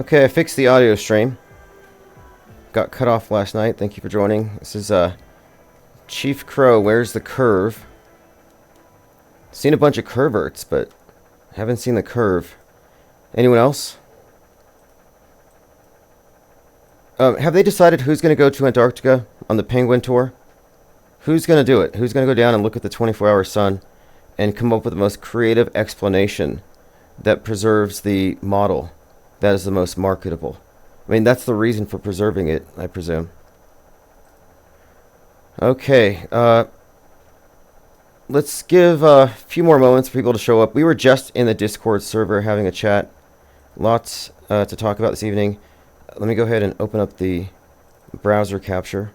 Okay, I fixed the audio stream. Got cut off last night. Thank you for joining. This is Chief Crow. Where's the curve? Seen a bunch of curverts, but haven't seen the curve. Anyone else? Have they decided who's going to go to Antarctica on the Penguin Tour? Who's going to do it? Who's going to go down and look at the 24-hour sun and come up with the most creative explanation that preserves the model that is the most marketable? I mean, that's the reason for preserving it, I presume. Okay, let's give a few more moments for people to show up. We were just in the Discord server having a chat. Lots to talk about this evening. Let me go ahead and open up the browser capture.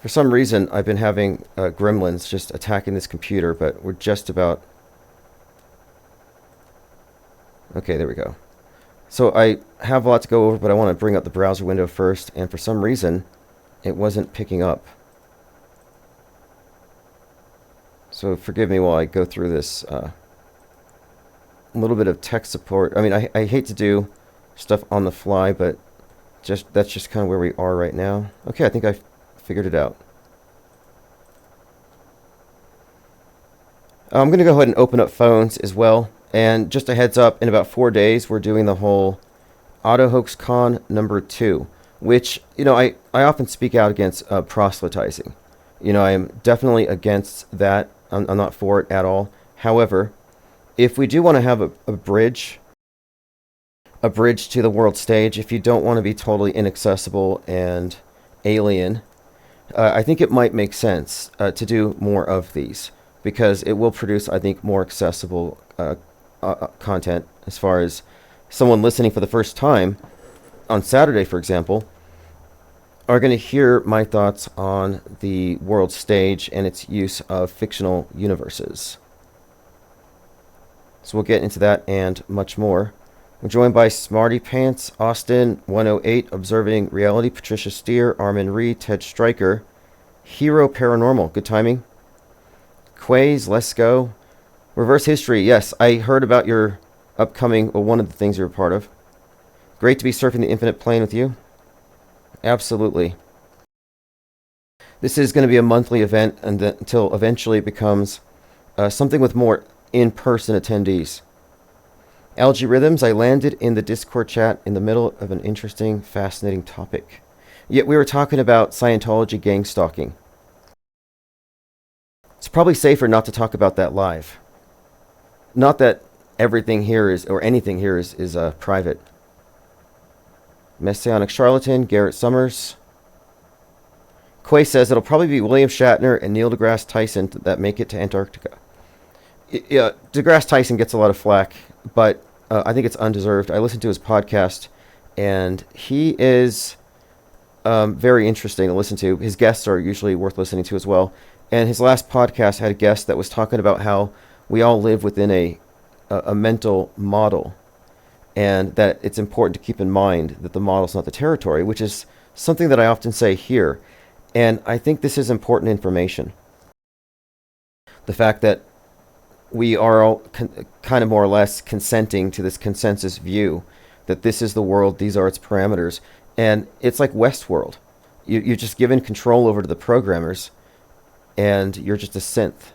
For some reason, I've been having gremlins just attacking this computer, but we're just about... Okay, there we go. So I have a lot to go over, but I want to bring up the browser window first, and for some reason, it wasn't picking up. So forgive me while I go through this a little bit of tech support. I mean, I hate to do stuff on the fly, but that's just kind of where we are right now. Okay, I think I figured it out. I'm going to go ahead and open up phones as well. And just a heads up, in about 4 days, we're doing the whole AutoHoaxCon number 2, which, you know, I often speak out against proselytizing. You know, I am definitely against that. I'm not for it at all. However, if we do want to have a bridge to the world stage, if you don't want to be totally inaccessible and alien, I think it might make sense to do more of these, because it will produce, I think, more accessible content as far as someone listening for the first time on Saturday, for example, are going to hear my thoughts on the world stage and its use of fictional universes. So we'll get into that and much more. We're joined by Smarty Pants, Austin 108, Observing Reality, Patricia Steer, Armin Reed, Ted Stryker, Hero Paranormal, good timing, Quays, Let's Go, Reverse History. Yes, I heard about your upcoming, well, one of the things you're a part of. Great to be surfing the infinite plane with you. Absolutely. This is going to be a monthly event until eventually it becomes something with more in-person attendees. Algae Rhythms, I landed in the Discord chat in the middle of an interesting, fascinating topic. Yet we were talking about Scientology gang stalking. It's probably safer not to talk about that live. Not that everything here is, or anything here is private. Messianic Charlatan, Garrett Summers. Quay says it'll probably be William Shatner and Neil deGrasse Tyson that make it to Antarctica. Yeah, deGrasse Tyson gets a lot of flack, but I think it's undeserved. I listened to his podcast, and he is very interesting to listen to. His guests are usually worth listening to as well. And his last podcast had a guest that was talking about how we all live within a mental model, and that it's important to keep in mind that the model's not the territory, which is something that I often say here. And I think this is important information. The fact that we are all kind of more or less consenting to this consensus view that this is the world, these are its parameters. And it's like Westworld. You're just given control over to the programmers, and you're just a synth,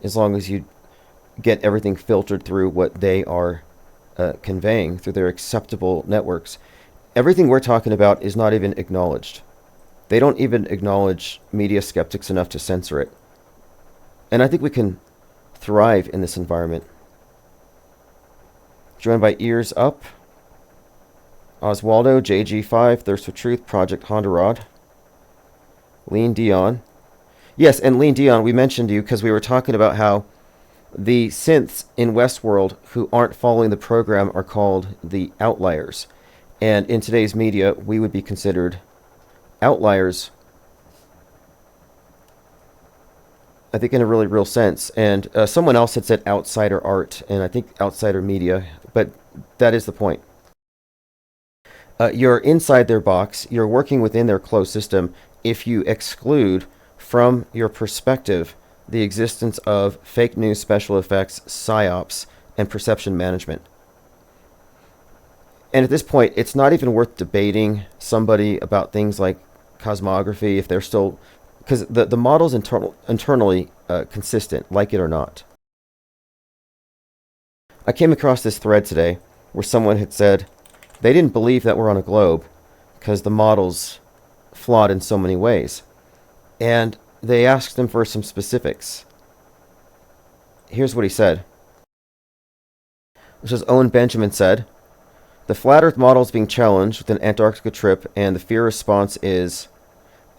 as long as you get everything filtered through what they are conveying through their acceptable networks. Everything we're talking about is not even acknowledged. They don't even acknowledge media skeptics enough to censor it. And I think we can thrive in this environment. Joined by Ears Up, Oswaldo, JG5, Thirst for Truth, Project Honda Rod, Lean Dion. Yes, and Lean Dion, we mentioned you because we were talking about how the synths in Westworld who aren't following the program are called the outliers. And in today's media, we would be considered outliers, I think, in a really real sense. And someone else had said outsider art, and I think outsider media, but that is the point. You're inside their box, you're working within their closed system if you exclude from your perspective the existence of fake news, special effects, psyops, and perception management. And at this point, it's not even worth debating somebody about things like cosmography if they're still, because the model's internally consistent, like it or not. I came across this thread today where someone had said they didn't believe that we're on a globe because the model's flawed in so many ways. And they asked him for some specifics. Here's what he said. This is Owen Benjamin said, the flat Earth model is being challenged with an Antarctica trip, and the fear response is,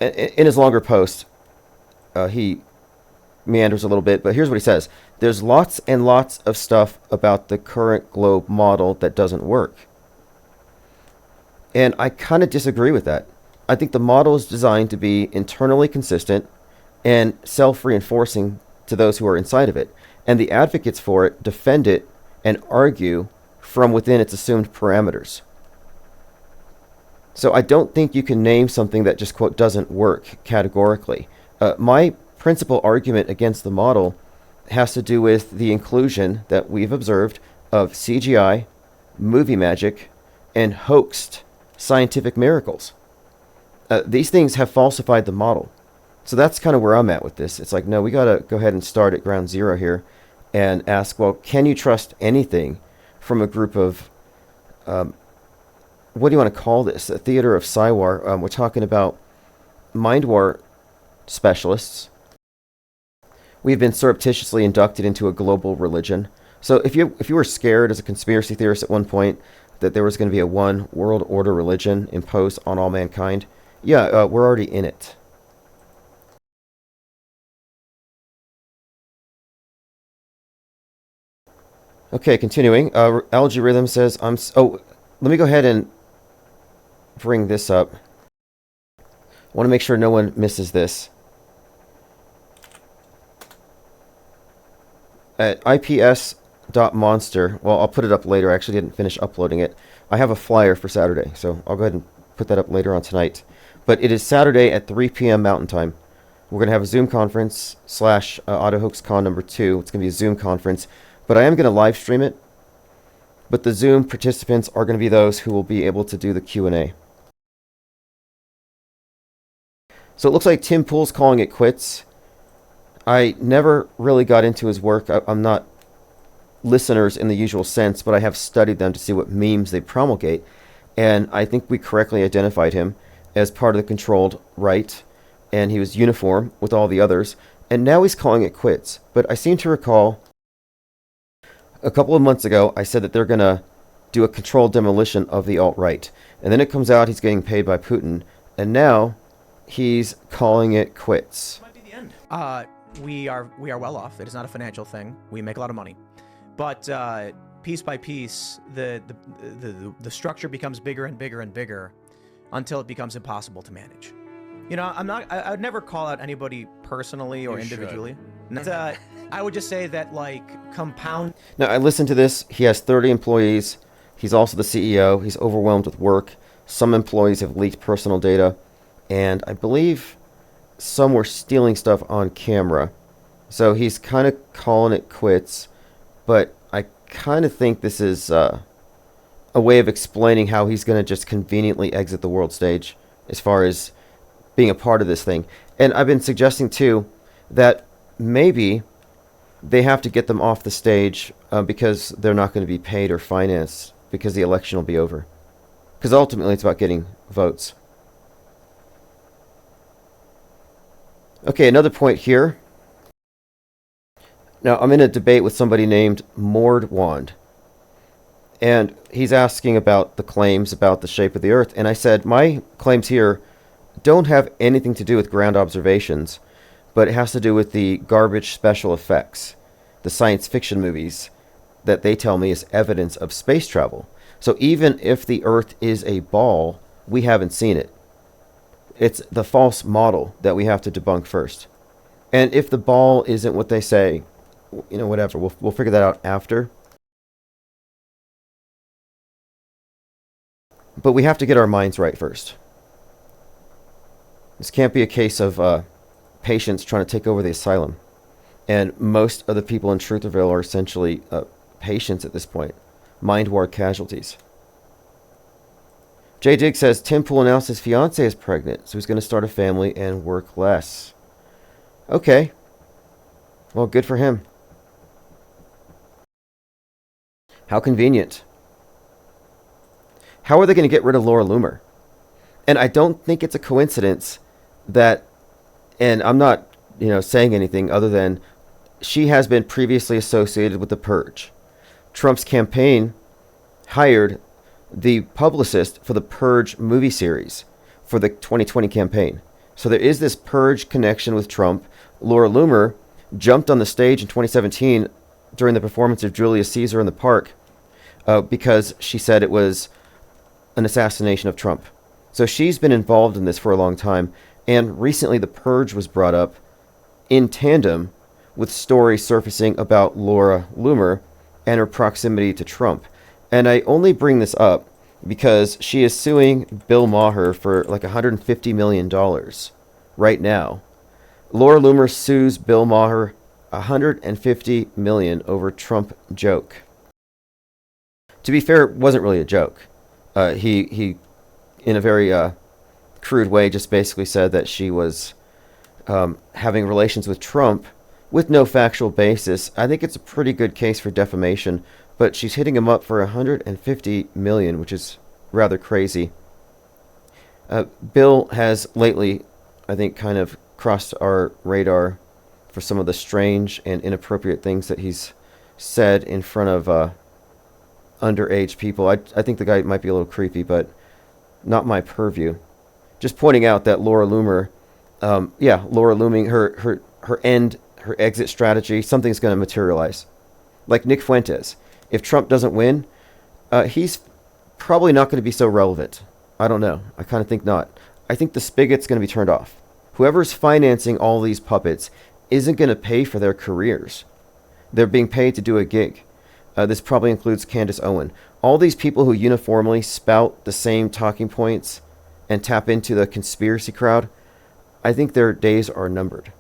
in his longer post, he meanders a little bit, but here's what he says. There's lots and lots of stuff about the current globe model that doesn't work. And I kind of disagree with that. I think the model is designed to be internally consistent and self-reinforcing to those who are inside of it. And the advocates for it defend it and argue from within its assumed parameters. So I don't think you can name something that just, quote, doesn't work categorically. My principal argument against the model has to do with the inclusion that we've observed of CGI, movie magic, and hoaxed scientific miracles. These things have falsified the model. So that's kind of where I'm at with this. It's like, no, we got to go ahead and start at ground zero here and ask, well, can you trust anything from a group of, what do you want to call this? A theater of Psywar. We're talking about mind war specialists. We've been surreptitiously inducted into a global religion. So if you were scared as a conspiracy theorist at one point that there was going to be a one world order religion imposed on all mankind, yeah, we're already in it. Okay, continuing. Algae Rhythm says, let me go ahead and bring this up. I want to make sure no one misses this. At IPS.monster, well, I'll put it up later. I actually didn't finish uploading it. I have a flyer for Saturday, so I'll go ahead and put that up later on tonight. But it is Saturday at 3 p.m. Mountain Time. We're going to have a Zoom conference / AutoHoaxCon number 2. It's going to be a Zoom conference. But I am going to live stream it. But the Zoom participants are going to be those who will be able to do the Q&A. So it looks like Tim Pool's calling it quits. I never really got into his work. I'm not listeners in the usual sense, but I have studied them to see what memes they promulgate. And I think we correctly identified him as part of the controlled right. And he was uniform with all the others. And now he's calling it quits. But I seem to recall a couple of months ago, I said that they're going to do a controlled demolition of the alt-right. And then it comes out he's getting paid by Putin. And now he's calling it quits. Might be the end. We are well off. It is not a financial thing. We make a lot of money. But piece by piece, the structure becomes bigger and bigger and bigger until it becomes impossible to manage. You know, I would never call out anybody personally or individually. I would just say that, like, compound. Now, I listened to this. He has 30 employees. He's also the CEO. He's overwhelmed with work. Some employees have leaked personal data. And I believe some were stealing stuff on camera. So he's kind of calling it quits. But I kind of think this is a way of explaining how he's going to just conveniently exit the world stage as far as being a part of this thing. And I've been suggesting, too, that maybe they have to get them off the stage because they're not going to be paid or financed because the election will be over. Because ultimately it's about getting votes. Okay, another point here. Now, I'm in a debate with somebody named Mordwand. And he's asking about the claims about the shape of the Earth. And I said, my claims here don't have anything to do with ground observations, but it has to do with the garbage special effects, the science fiction movies that they tell me is evidence of space travel. So even if the Earth is a ball, we haven't seen it. It's the false model that we have to debunk first. And if the ball isn't what they say, you know, whatever, we'll figure that out after. But we have to get our minds right first. This can't be a case of patients trying to take over the asylum. And most of the people in Trutherville are essentially patients at this point. Mind war casualties. Jay Digg says Tim Pool announced his fiance is pregnant, so he's going to start a family and work less. Okay. Well, good for him. How convenient. How are they going to get rid of Laura Loomer? And I don't think it's a coincidence that, and I'm not, saying anything other than she has been previously associated with the Purge. Trump's campaign hired the publicist for the Purge movie series for the 2020 campaign. So there is this Purge connection with Trump. Laura Loomer jumped on the stage in 2017 during the performance of Julius Caesar in the park because she said it was an assassination of Trump. So she's been involved in this for a long time. And recently the Purge was brought up in tandem with stories surfacing about Laura Loomer and her proximity to Trump. And I only bring this up because she is suing Bill Maher for like $150 million right now. Laura Loomer sues Bill Maher $150 million over Trump joke. To be fair, it wasn't really a joke. He in a very crude way, just basically said that she was having relations with Trump with no factual basis. I think it's a pretty good case for defamation, but she's hitting him up for $150 million, which is rather crazy. Bill has lately, I think, kind of crossed our radar for some of the strange and inappropriate things that he's said in front of underage people. I think the guy might be a little creepy, but not my purview. Just pointing out that Laura Loomer, Laura Looming, her exit strategy, something's going to materialize. Like Nick Fuentes. If Trump doesn't win, he's probably not going to be so relevant. I don't know. I kind of think not. I think the spigot's going to be turned off. Whoever's financing all these puppets isn't going to pay for their careers. They're being paid to do a gig. This probably includes Candace Owen. All these people who uniformly spout the same talking points and tap into the conspiracy crowd, I think their days are numbered.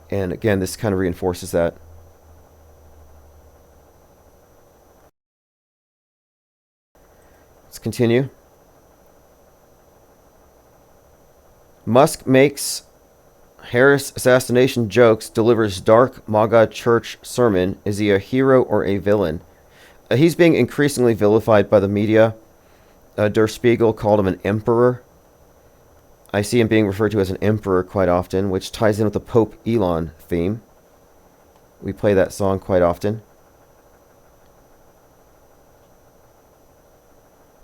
And again, this kind of reinforces that. Let's continue. Musk makes Harris assassination jokes, delivers dark MAGA church sermon. Is he a hero or a villain? He's being increasingly vilified by the media. Der Spiegel called him an emperor. I see him being referred to as an emperor quite often, which ties in with the Pope Elon theme. We play that song quite often.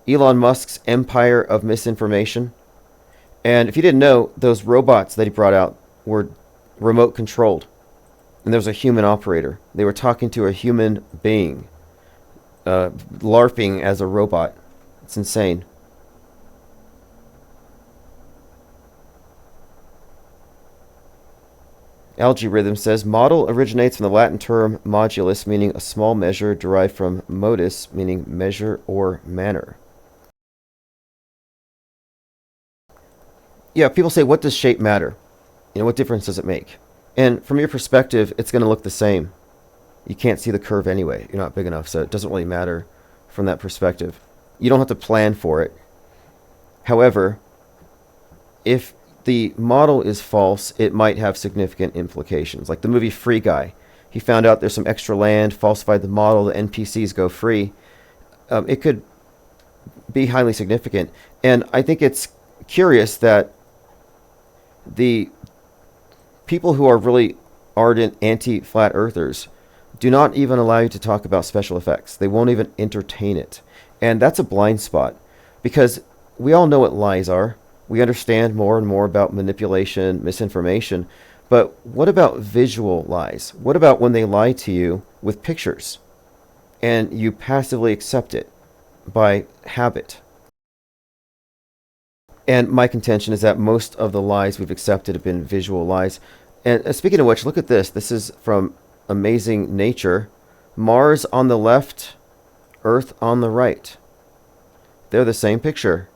Elon Musk's empire of misinformation. And if you didn't know, those robots that he brought out were remote controlled. And there was a human operator. They were talking to a human being. LARPing as a robot. It's insane. Algae Rhythm says, model originates from the Latin term modulus, meaning a small measure, derived from modus, meaning measure or manner. Yeah, people say, what does shape matter? What difference does it make? And from your perspective, it's going to look the same. You can't see the curve anyway. You're not big enough, so it doesn't really matter from that perspective. You don't have to plan for it. However, if the model is false, it might have significant implications. Like the movie Free Guy. He found out there's some extra land, falsified the model, the NPCs go free. It could be highly significant. And I think it's curious that the people who are really ardent anti-flat earthers do not even allow you to talk about special effects. They won't even entertain it. And that's a blind spot, because we all know what lies are. We understand more and more about manipulation, misinformation. But what about visual lies? What about when they lie to you with pictures and you passively accept it by habit? And my contention is that most of the lies we've accepted have been visual lies. And speaking of which, look at this. This is from Amazing Nature. Mars on the left, Earth on the right. They're the same picture.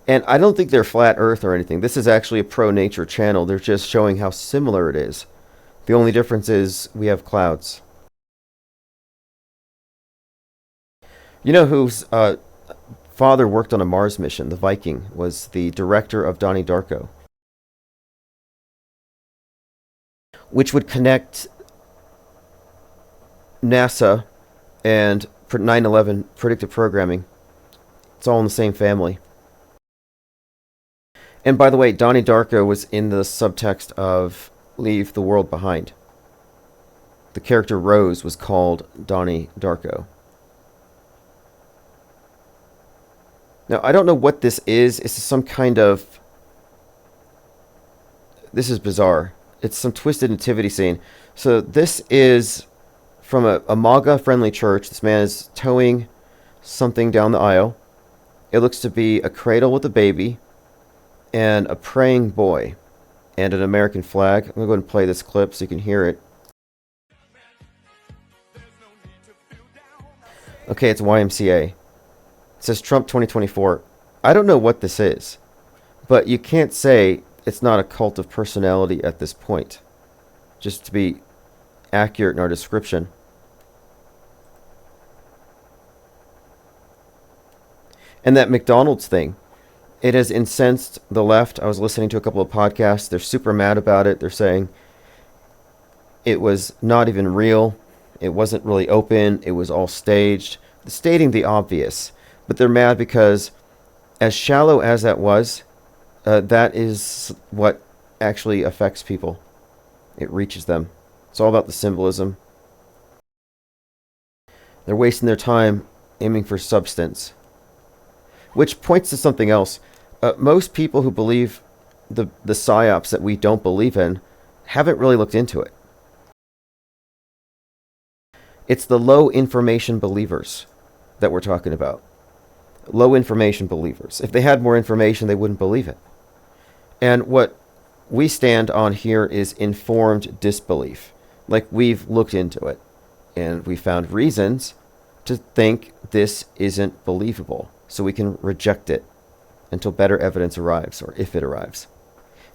And I don't think they're flat Earth or anything. This is actually a pro-nature channel. They're just showing how similar it is. The only difference is we have clouds. You know whose father worked on a Mars mission? The Viking was the director of Donnie Darko, which would connect NASA and 9/11 predictive programming. It's all in the same family. And by the way, Donnie Darko was in the subtext of Leave the World Behind. The character Rose was called Donnie Darko. Now, I don't know what this is. This is some kind of... This is bizarre. It's some twisted nativity scene. So this is from a MAGA-friendly church. This man is towing something down the aisle. It looks to be a cradle with a baby and a praying boy and an American flag. I'm going to go ahead and play this clip so you can hear it. Okay, it's YMCA. It says Trump 2024. I don't know what this is, but you can't say it's not a cult of personality at this point, just to be accurate in our description. And that McDonald's thing, it has incensed the left. I was listening to a couple of podcasts. They're super mad about it. They're saying it was not even real. It wasn't really open. It was all staged, stating the obvious. But they're mad because, as shallow as that was, that is what actually affects people. It reaches them. It's all about the symbolism. They're wasting their time aiming for substance. Which points to something else. Most people who believe the psyops that we don't believe in haven't really looked into it. It's the low information believers that we're talking about. Low information believers. If they had more information, they wouldn't believe it. And what we stand on here is informed disbelief. Like, we've looked into it and we found reasons to think this isn't believable, so we can reject it until better evidence arrives, or if it arrives.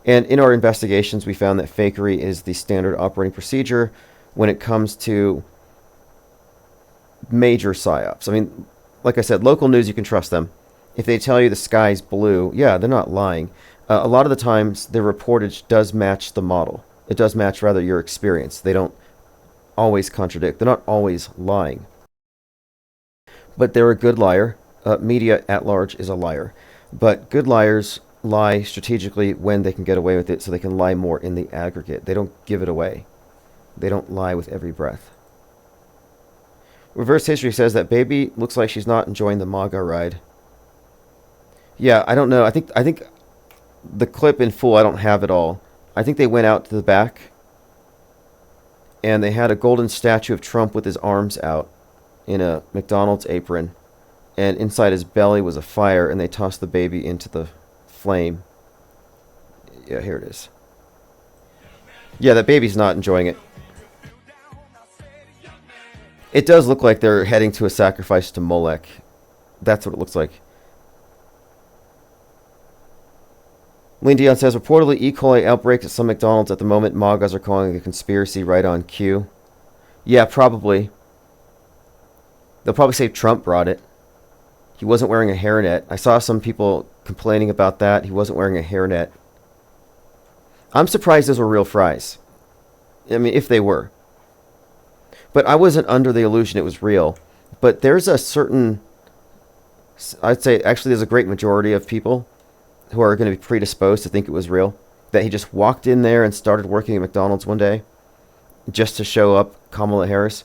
And in our investigations, we found that fakery is the standard operating procedure when it comes to major psyops. I mean, like I said, local news, you can trust them. If they tell you the sky's blue, yeah, they're not lying. A lot of the times, their reportage does match the model. It does match, rather, your experience. They don't always contradict. They're not always lying. But they're a good liar. Media at large is a liar. But good liars lie strategically when they can get away with it, so they can lie more in the aggregate. They don't give it away. They don't lie with every breath. Reverse history says that baby looks like she's not enjoying the MAGA ride. Yeah, I don't know. I think the clip in full, I don't have it all. I think they went out to the back and they had a golden statue of Trump with his arms out in a McDonald's apron, and inside his belly was a fire, and they tossed the baby into the flame. Yeah, here it is. Yeah, that baby's not enjoying it. It does look like they're heading to a sacrifice to Molech. That's what it looks like. Lean Dion says, reportedly E. coli outbreaks at some McDonald's at the moment. MAGAs are calling it a conspiracy right on cue. Yeah, probably. They'll probably say Trump brought it. He wasn't wearing a hairnet. I saw some people complaining about that. He wasn't wearing a hairnet. I'm surprised those were real fries. I mean, if they were. But I wasn't under the illusion it was real. But there's a certain... I'd say, actually, there's a great majority of people who are going to be predisposed to think it was real. That he just walked in there and started working at McDonald's one day just to show up Kamala Harris.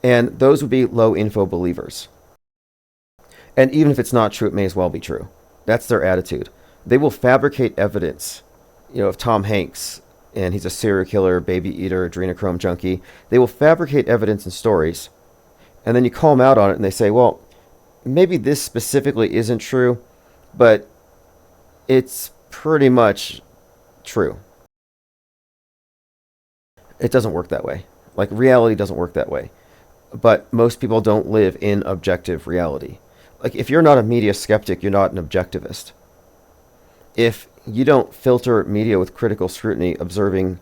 And those would be low info believers. And even if it's not true, it may as well be true. That's their attitude. They will fabricate evidence, of Tom Hanks, and he's a serial killer, baby eater, adrenochrome junkie. They will fabricate evidence and stories, and then you call them out on it, and they say, well, maybe this specifically isn't true, but it's pretty much true. It doesn't work that way. Like, reality doesn't work that way. But most people don't live in objective reality. Like, if you're not a media skeptic, you're not an objectivist. If you don't filter media with critical scrutiny, observing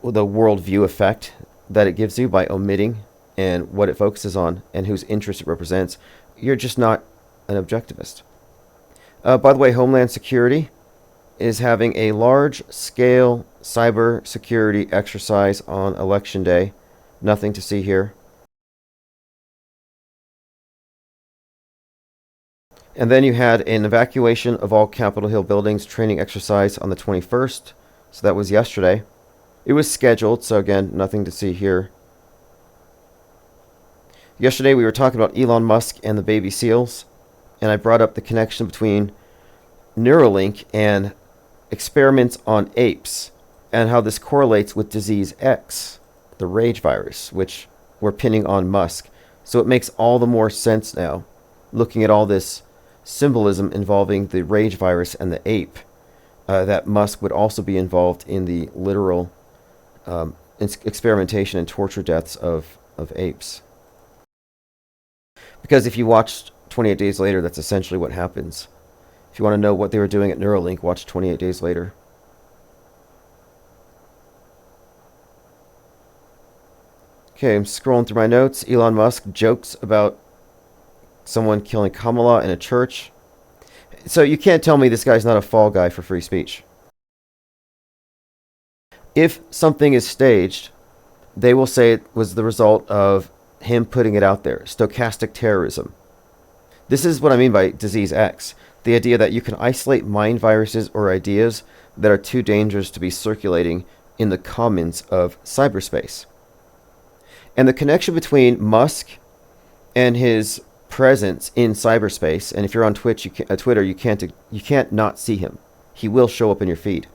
the worldview effect that it gives you by omitting and what it focuses on and whose interest it represents, you're just not an objectivist. By the way, Homeland Security is having a large-scale cyber security exercise on Election Day. Nothing to see here. And then you had an evacuation of all Capitol Hill buildings training exercise on the 21st. So that was yesterday. It was scheduled, so again, nothing to see here. Yesterday we were talking about Elon Musk and the baby seals, and I brought up the connection between Neuralink and experiments on apes, and how this correlates with disease X, the rage virus, which we're pinning on Musk. So it makes all the more sense now, looking at all this symbolism involving the rage virus and the ape, that Musk would also be involved in the literal experimentation and torture deaths of apes. Because if you watched 28 Days Later, that's essentially what happens. If you want to know what they were doing at Neuralink, watch 28 Days Later. Okay, I'm scrolling through my notes. Elon Musk jokes about someone killing Kamala in a church. So you can't tell me this guy's not a fall guy for free speech. If something is staged, they will say it was the result of him putting it out there. Stochastic terrorism. This is what I mean by disease X. The idea that you can isolate mind viruses or ideas that are too dangerous to be circulating in the commons of cyberspace. And the connection between Musk and his presence in cyberspace, and if you're on Twitter, you can't not see him. He will show up in your feed.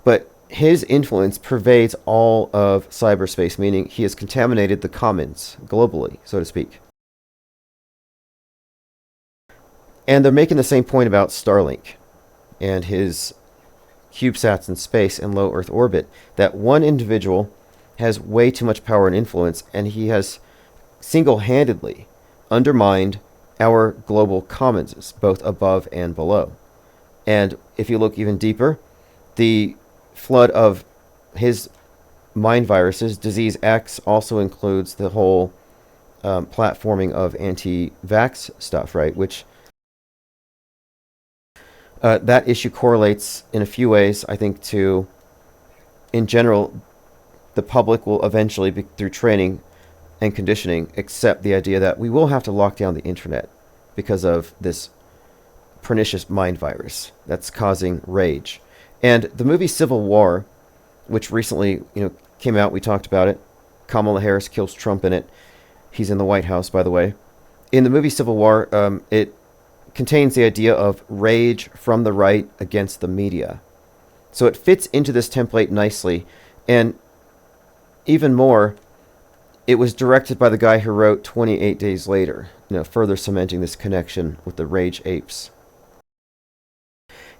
But his influence pervades all of cyberspace, meaning he has contaminated the commons globally, so to speak. And they're making the same point about Starlink and his CubeSats in space and low Earth orbit, that one individual has way too much power and influence, and he has single-handedly undermined our global commons, both above and below. And if you look even deeper, the flood of his mind viruses, disease X, also includes the whole platforming of anti-vax stuff, right? Which that issue correlates in a few ways, I think, to, in general, the public will eventually, through training and conditioning, accept the idea that we will have to lock down the internet because of this pernicious mind virus that's causing rage. And the movie Civil War, which recently came out, we talked about it. Kamala Harris kills Trump in it. He's in the White House, by the way. In the movie Civil War, it contains the idea of rage from the right against the media. So it fits into this template nicely. And even more, it was directed by the guy who wrote 28 Days Later, further cementing this connection with the rage apes.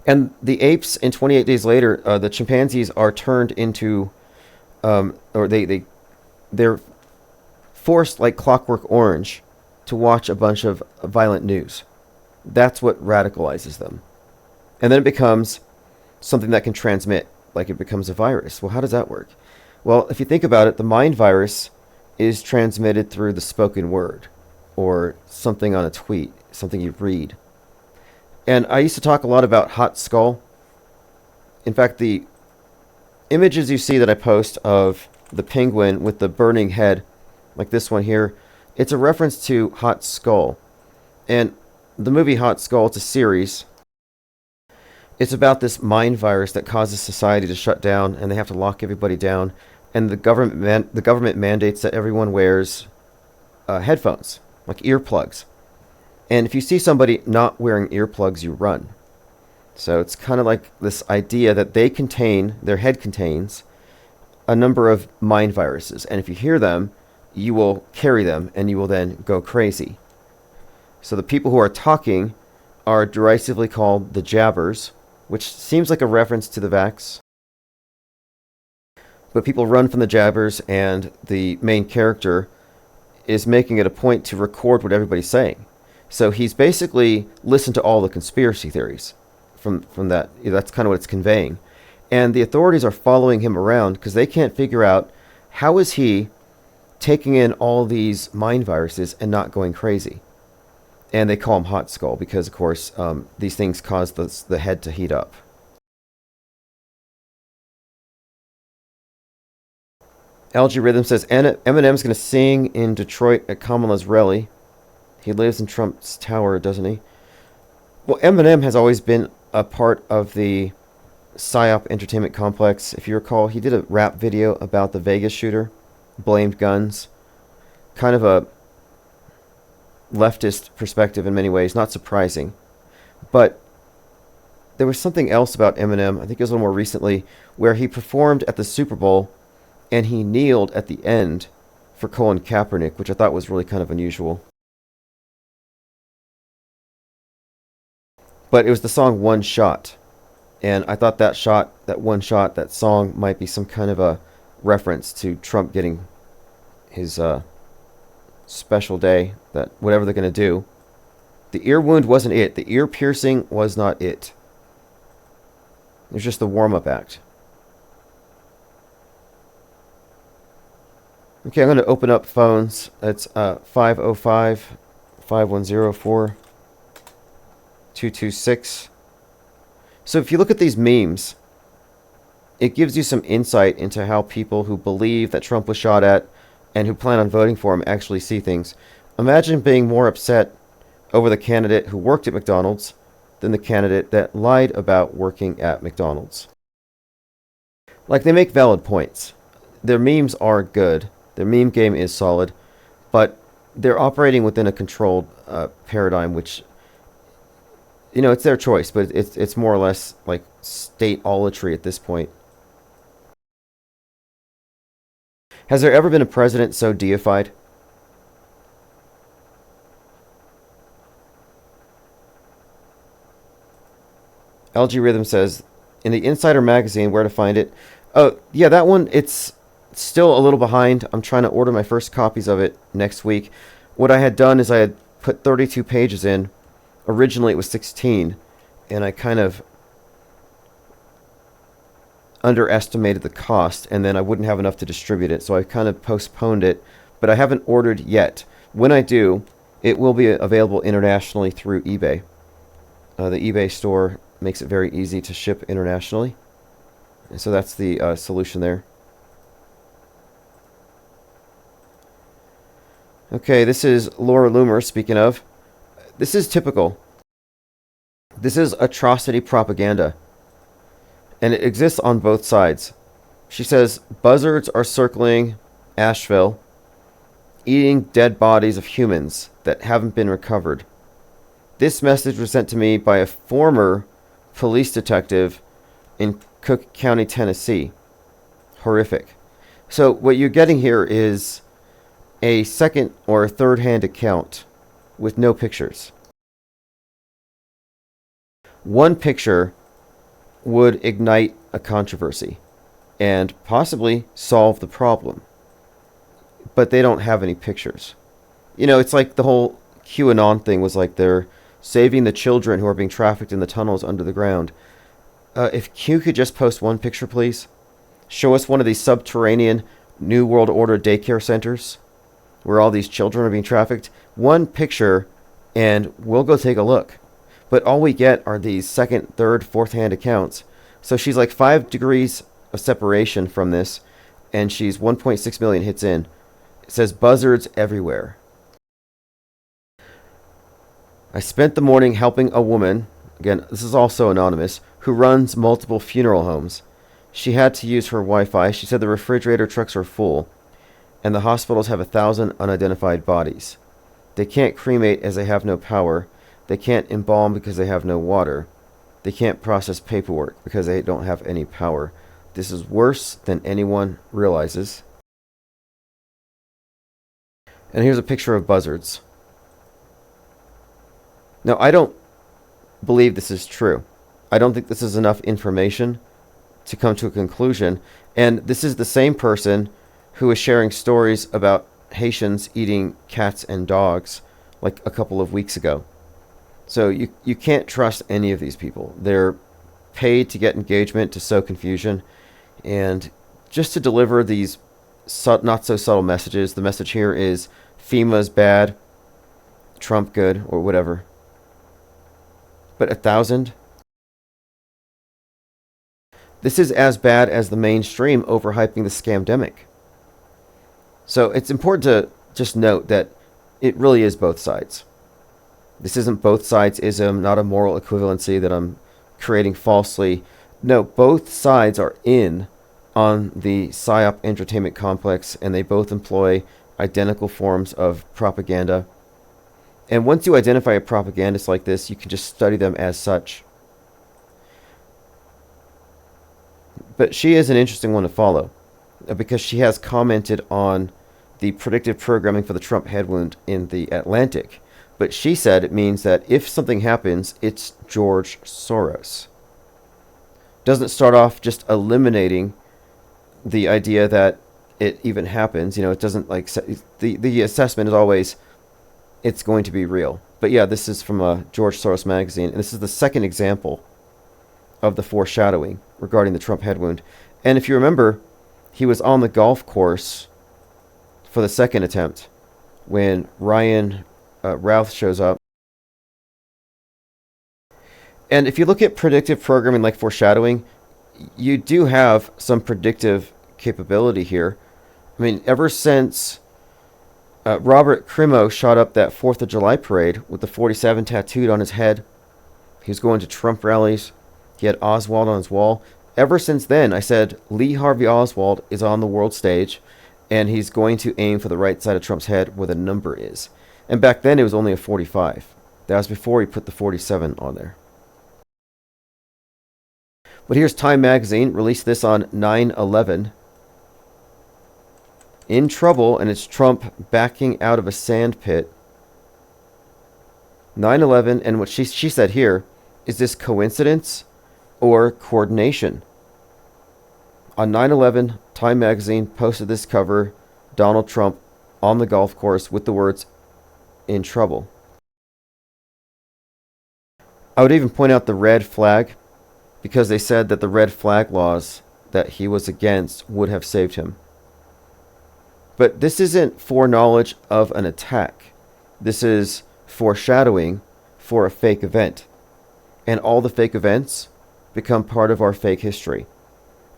And the apes in 28 Days Later, the chimpanzees are turned into, or they're forced like Clockwork Orange to watch a bunch of violent news. That's what radicalizes them. And then it becomes something that can transmit, like it becomes a virus. Well, how does that work? Well, if you think about it, the mind virus is transmitted through the spoken word or something on a tweet, something you read. And I used to talk a lot about Hot Skull. In fact, the images you see that I post of the penguin with the burning head, like this one here, it's a reference to Hot Skull. And the movie Hot Skull, it's a series. It's about this mind virus that causes society to shut down, and they have to lock everybody down. And the government mandates that everyone wears headphones, like earplugs. And if you see somebody not wearing earplugs, you run. So it's kind of like this idea that their head contains a number of mind viruses. And if you hear them, you will carry them, and you will then go crazy. So the people who are talking are derisively called the jabbers, which seems like a reference to the vax. But people run from the jabbers, and the main character is making it a point to record what everybody's saying. So he's basically listened to all the conspiracy theories from that. That's kind of what it's conveying. And the authorities are following him around because they can't figure out how is he taking in all these mind viruses and not going crazy. And they call him Hot Skull because, of course, these things cause the head to heat up. LG Rhythm says Eminem's going to sing in Detroit at Kamala's rally. He lives in Trump's tower, doesn't he? Well, Eminem has always been a part of the PSYOP entertainment complex. If you recall, he did a rap video about the Vegas shooter, blamed guns. Kind of a leftist perspective in many ways, not surprising. But there was something else about Eminem, I think it was a little more recently, where he performed at the Super Bowl and he kneeled at the end for Colin Kaepernick, which I thought was really kind of unusual. But it was the song One Shot. And I thought that song might be some kind of a reference to Trump getting his special day, that whatever they're going to do. The ear wound wasn't it. The ear piercing was not it. It was just the warm-up act. Okay, I'm going to open up phones. It's 505-5104-226. So if you look at these memes, it gives you some insight into how people who believe that Trump was shot at and who plan on voting for him actually see things. Imagine being more upset over the candidate who worked at McDonald's than the candidate that lied about working at McDonald's. Like, they make valid points. Their memes are good. Their meme game is solid. But they're operating within a controlled paradigm, which, you know, it's their choice, but it's more or less like state-olatry at this point. Has there ever been a president so deified? LG Rhythm says, in the Insider magazine, where to find it? Oh, yeah, that one, it's still a little behind. I'm trying to order my first copies of it next week. What I had done is I had put 32 pages in. Originally it was 16, and I kind of underestimated the cost, and then I wouldn't have enough to distribute it, so I kind of postponed it, but I haven't ordered yet. When I do, it will be available internationally through eBay. The eBay store makes it very easy to ship internationally, and so that's the solution there. Okay, this is Laura Loomer, speaking of. This is typical. This is atrocity propaganda. And it exists on both sides. She says, buzzards are circling Asheville, eating dead bodies of humans that haven't been recovered. This message was sent to me by a former police detective in Cook County, Tennessee. Horrific. So what you're getting here is a second or third-hand account with no pictures. One picture would ignite a controversy and possibly solve the problem. But they don't have any pictures. You know, it's like the whole QAnon thing was like they're saving the children who are being trafficked in the tunnels under the ground. If Q could just post one picture, please. Show us one of these subterranean New World Order daycare centers where all these children are being trafficked. One picture, and we'll go take a look. But all we get are these second, third, fourth-hand accounts. So she's like 5 degrees of separation from this, and she's 1.6 million hits in. It says buzzards everywhere. I spent the morning helping a woman, again, this is also anonymous, who runs multiple funeral homes. She had to use her Wi-Fi. She said the refrigerator trucks are full, and the hospitals have 1,000 unidentified bodies. They can't cremate as they have no power. They can't embalm because they have no water. They can't process paperwork because they don't have any power. This is worse than anyone realizes. And here's a picture of buzzards. Now, I don't believe this is true. I don't think this is enough information to come to a conclusion. And this is the same person who is sharing stories about Haitians eating cats and dogs like a couple of weeks ago. So you can't trust any of these people. They're paid to get engagement, to sow confusion, and just to deliver these not so subtle messages. The message here is FEMA's bad, Trump good or whatever. But 1,000? This is as bad as the mainstream overhyping the scamdemic. So it's important to just note that it really is both sides. This isn't both sides ism, not a moral equivalency that I'm creating falsely. No, both sides are in on the PSYOP entertainment complex, and they both employ identical forms of propaganda. And once you identify a propagandist like this, you can just study them as such. But she is an interesting one to follow, because she has commented on the predictive programming for the Trump head wound in the Atlantic. But she said it means that if something happens, it's George Soros. Doesn't start off just eliminating the idea that it even happens. It doesn't like the assessment is always it's going to be real. But yeah, this is from a George Soros magazine, and this is the second example of the foreshadowing regarding the Trump head wound. And if you remember, he was on the golf course for the second attempt when Ryan Routh shows up. And if you look at predictive programming like foreshadowing, you do have some predictive capability here. I mean, ever since Robert Crimo shot up that 4th of July parade with the 47 tattooed on his head, he was going to Trump rallies, he had Oswald on his wall. Ever since then, I said Lee Harvey Oswald is on the world stage, and he's going to aim for the right side of Trump's head where the number is. And back then, it was only a 45. That was before he put the 47 on there. But here's Time Magazine, released this on 9/11. In trouble, and it's Trump backing out of a sand pit. 9/11, and what she said here, is this coincidence or coordination? On 9/11, Time Magazine posted this cover, Donald Trump on the golf course with the words, "In trouble." I would even point out the red flag, because they said that the red flag laws that he was against would have saved him. But this isn't foreknowledge of an attack. This is foreshadowing for a fake event. And all the fake events become part of our fake history.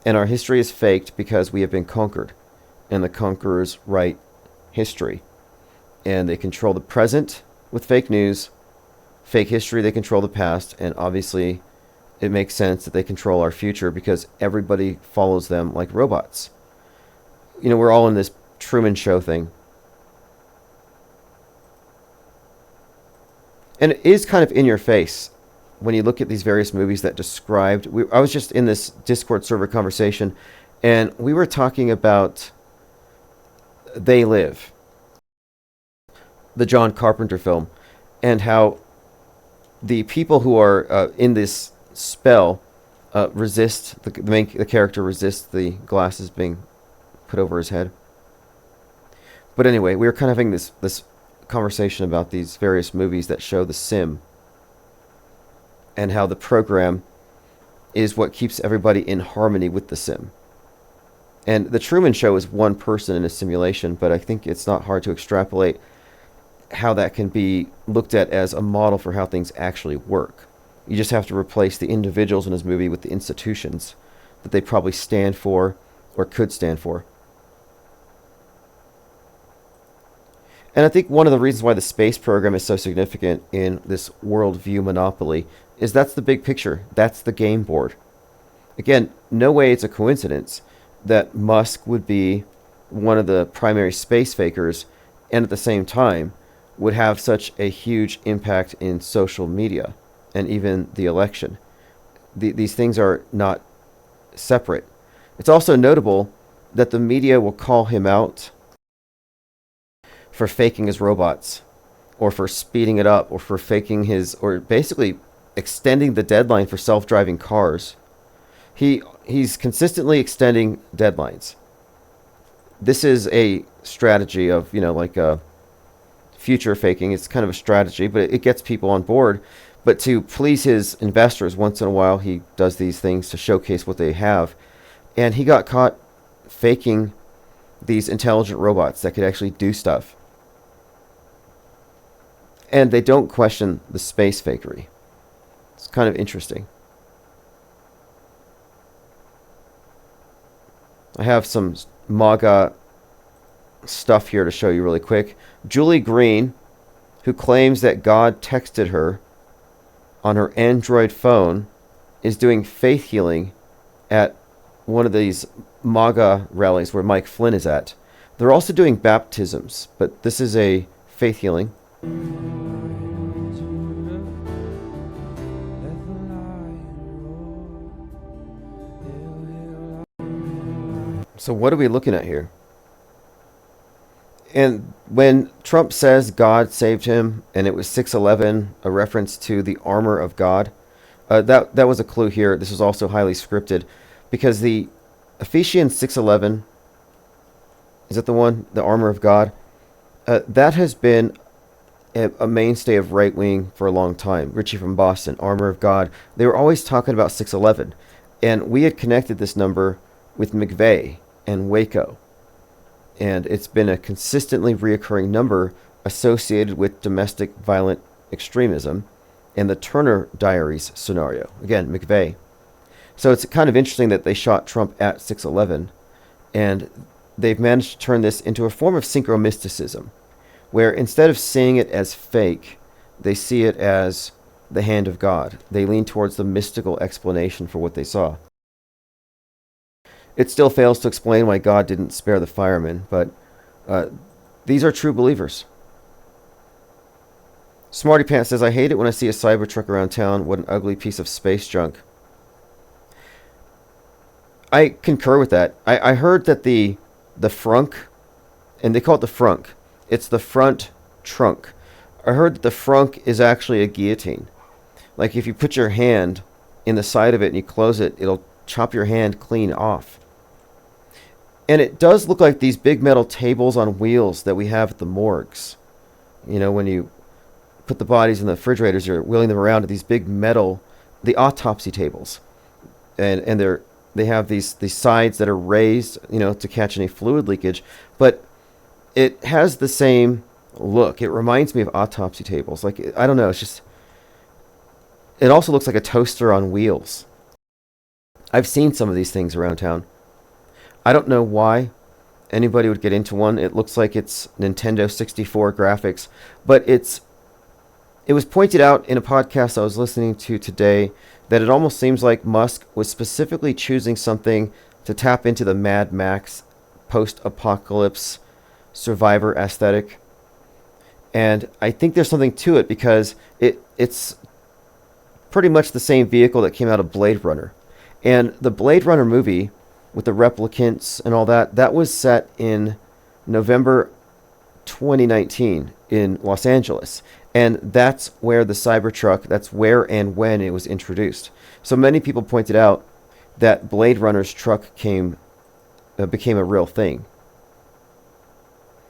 And our history is faked because we have been conquered. And the conquerors write history. And they control the present with fake news. Fake history, they control the past. And obviously, it makes sense that they control our future because everybody follows them like robots. We're all in this Truman Show thing. And it is kind of in your face when you look at these various movies that described. I was just in this Discord server conversation, and we were talking about They Live, the John Carpenter film, and how the people who are in this spell resist, the character resists the glasses being put over his head. But anyway, we were kind of having this conversation about these various movies that show the sim and how the program is what keeps everybody in harmony with the sim. And the Truman Show is one person in a simulation, but I think it's not hard to extrapolate how that can be looked at as a model for how things actually work. You just have to replace the individuals in his movie with the institutions that they probably stand for or could stand for. And I think one of the reasons why the space program is so significant in this worldview monopoly is that's the big picture. That's the game board. Again, no way it's a coincidence that Musk would be one of the primary space fakers and at the same time would have such a huge impact in social media and even the election. These things are not separate. It's also notable that the media will call him out for faking his robots, or for speeding it up, or for faking his, or basically extending the deadline for self-driving cars. He's consistently extending deadlines. This is a strategy of, like a future faking. It's kind of a strategy, but it gets people on board. But to please his investors, once in a while, he does these things to showcase what they have. And he got caught faking these intelligent robots that could actually do stuff. And they don't question the space fakery. It's kind of interesting. I have some MAGA stuff here to show you really quick. Julie Green, who claims that God texted her on her Android phone, is doing faith healing at one of these MAGA rallies where Mike Flynn is at. They're also doing baptisms, but this is a faith healing. So what are we looking at here? And when Trump says God saved him, and it was 6:11, a reference to the armor of God, that was a clue here. This was also highly scripted, because the Ephesians 6:11, is that the one, the armor of God? That has been a mainstay of right wing for a long time. Richie from Boston, armor of God. They were always talking about 6:11, and we had connected this number with McVeigh and Waco. And it's been a consistently reoccurring number associated with domestic violent extremism and the Turner Diaries scenario. Again, McVeigh. So it's kind of interesting that they shot Trump at 6:11, and they've managed to turn this into a form of synchromysticism, where instead of seeing it as fake, they see it as the hand of God. They lean towards the mystical explanation for what they saw. It still fails to explain why God didn't spare the firemen, but these are true believers. Smarty Pants says, I hate it when I see a Cybertruck around town. What an ugly piece of space junk. I concur with that. I heard that the frunk, and they call it the frunk, it's the front trunk. I heard that the frunk is actually a guillotine. Like if you put your hand in the side of it and you close it, it'll chop your hand clean off. And it does look like these big metal tables on wheels that we have at the morgues. You know, when you put the bodies in the refrigerators, you're wheeling them around to these big metal, the autopsy tables. And they have these sides that are raised, you know, to catch any fluid leakage. But it has the same look. It reminds me of autopsy tables. Like, I don't know, it's just... It also looks like a toaster on wheels. I've seen some of these things around town. I don't know why anybody would get into one. It looks like it's Nintendo 64 graphics, but it was pointed out in a podcast I was listening to today that it almost seems like Musk was specifically choosing something to tap into the Mad Max post-apocalypse survivor aesthetic. And I think there's something to it because it's pretty much the same vehicle that came out of Blade Runner. And the Blade Runner movie with the replicants and all that, that was set in November 2019 in Los Angeles. And that's where the Cybertruck, that's where and when it was introduced. So many people pointed out that Blade Runner's truck became a real thing.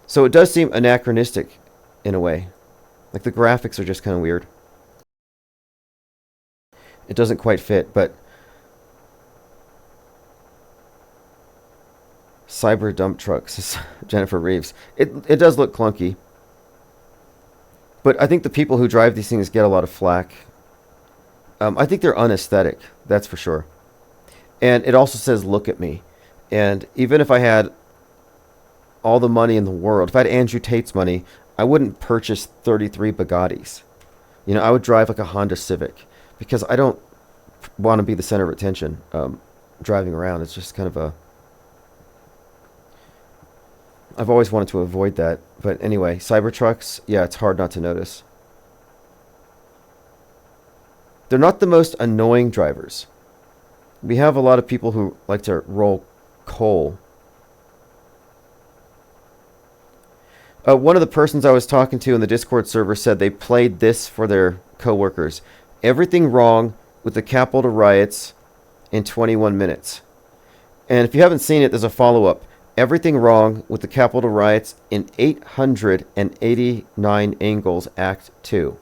So it does seem anachronistic in a way. Like the graphics are just kind of weird. It doesn't quite fit, but Cyber dump trucks, says Jennifer Reeves. It does look clunky. But I think the people who drive these things get a lot of flack. I think they're unaesthetic, that's for sure. And it also says, look at me. And even if I had all the money in the world, if I had Andrew Tate's money, I wouldn't purchase 33 Bugattis. You know, I would drive like a Honda Civic because I don't want to be the center of attention driving around. It's just kind of a... I've always wanted to avoid that. But anyway, Cybertrucks, yeah, it's hard not to notice. They're not the most annoying drivers. We have a lot of people who like to roll coal. One of the persons I was talking to in the Discord server said they played this for their coworkers. Everything wrong with the Capitol riots in 21 minutes. And if you haven't seen it, there's a follow-up. Everything wrong with the Capitol riots in 889 angles, Act 2.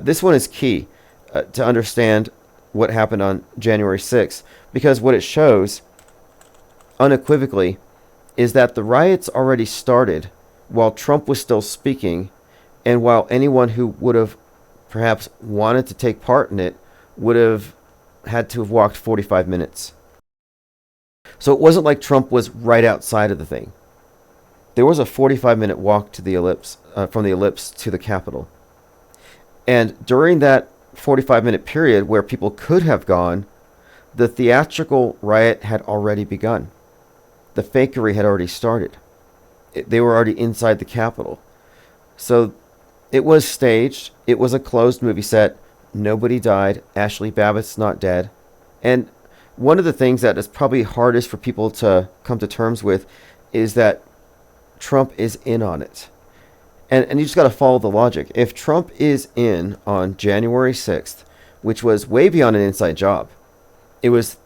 This one is key to understand what happened on January 6th, because what it shows, unequivocally, is that the riots already started while Trump was still speaking, And while anyone who would have perhaps wanted to take part in it would have had to have walked 45 minutes. So it wasn't like Trump was right outside of the thing. There was a 45-minute walk to the ellipse, from the ellipse to the Capitol. And during that 45-minute period where people could have gone, the theatrical riot had already begun. The fakery had already started. They were already inside the Capitol. So it was staged. It was a closed movie set. Nobody died. Ashley Babbitt's not dead. And one of the things that is probably hardest for people to come to terms with is that Trump is in on it. And you just got to follow the logic. If Trump is in on January 6th, which was way beyond an inside job, it was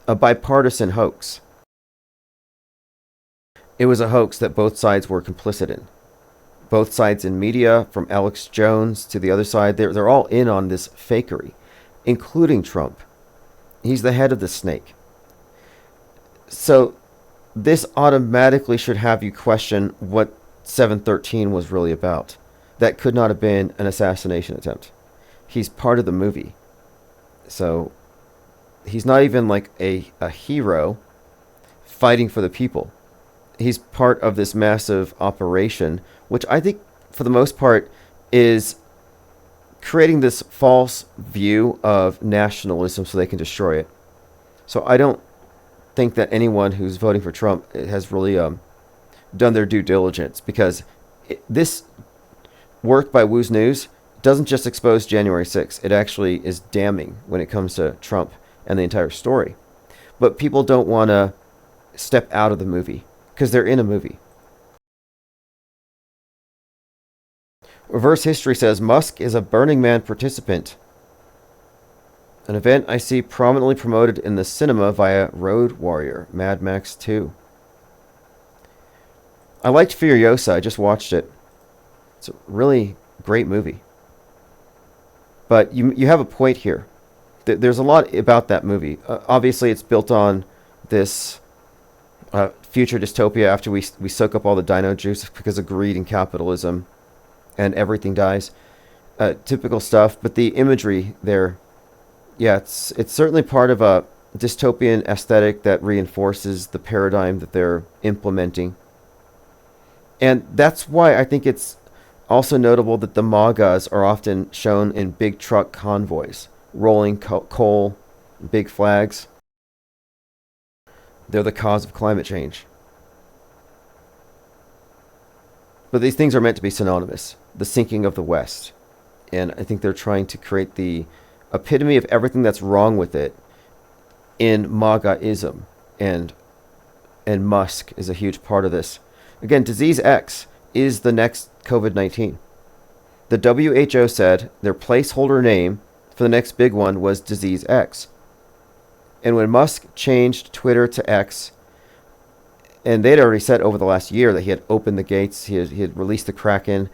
a bipartisan hoax. It was a hoax that both sides were complicit in. Both sides in media, from Alex Jones to the other side, they're all in on this fakery, including Trump. He's the head of the snake. So this automatically should have you question what 713 was really about. That could not have been an assassination attempt. He's part of the movie. So he's not even like a hero fighting for the people. He's part of this massive operation, which I think for the most part is creating this false view of nationalism so they can destroy it. So I don't think that anyone who's voting for Trump has really done their due diligence, because this work by Woo's News doesn't just expose January 6th. It actually is damning when it comes to Trump and the entire story. But people don't want to step out of the movie because they're in a movie. Reverse History says Musk is a Burning Man participant, an event I see prominently promoted in the cinema via Road Warrior, Mad Max 2. I liked Furiosa. I just watched it. It's a really great movie. But you have a point here. There's a lot about that movie. Obviously, it's built on this future dystopia after we soak up all the dino juice because of greed and capitalism, and everything dies. Typical stuff. But the imagery there, yeah, it's certainly part of a dystopian aesthetic that reinforces the paradigm that they're implementing. And that's why I think it's also notable that the MAGAs are often shown in big truck convoys, rolling coal, big flags. They're the cause of climate change. But these things are meant to be synonymous. The sinking of the West. And I think they're trying to create the epitome of everything that's wrong with it in MAGAism. And Musk is a huge part of this. Again, Disease X is the next COVID-19. The WHO said their placeholder name for the next big one was Disease X. And when Musk changed Twitter to X, and they'd already said over the last year that he had opened the gates, he had released the Kraken,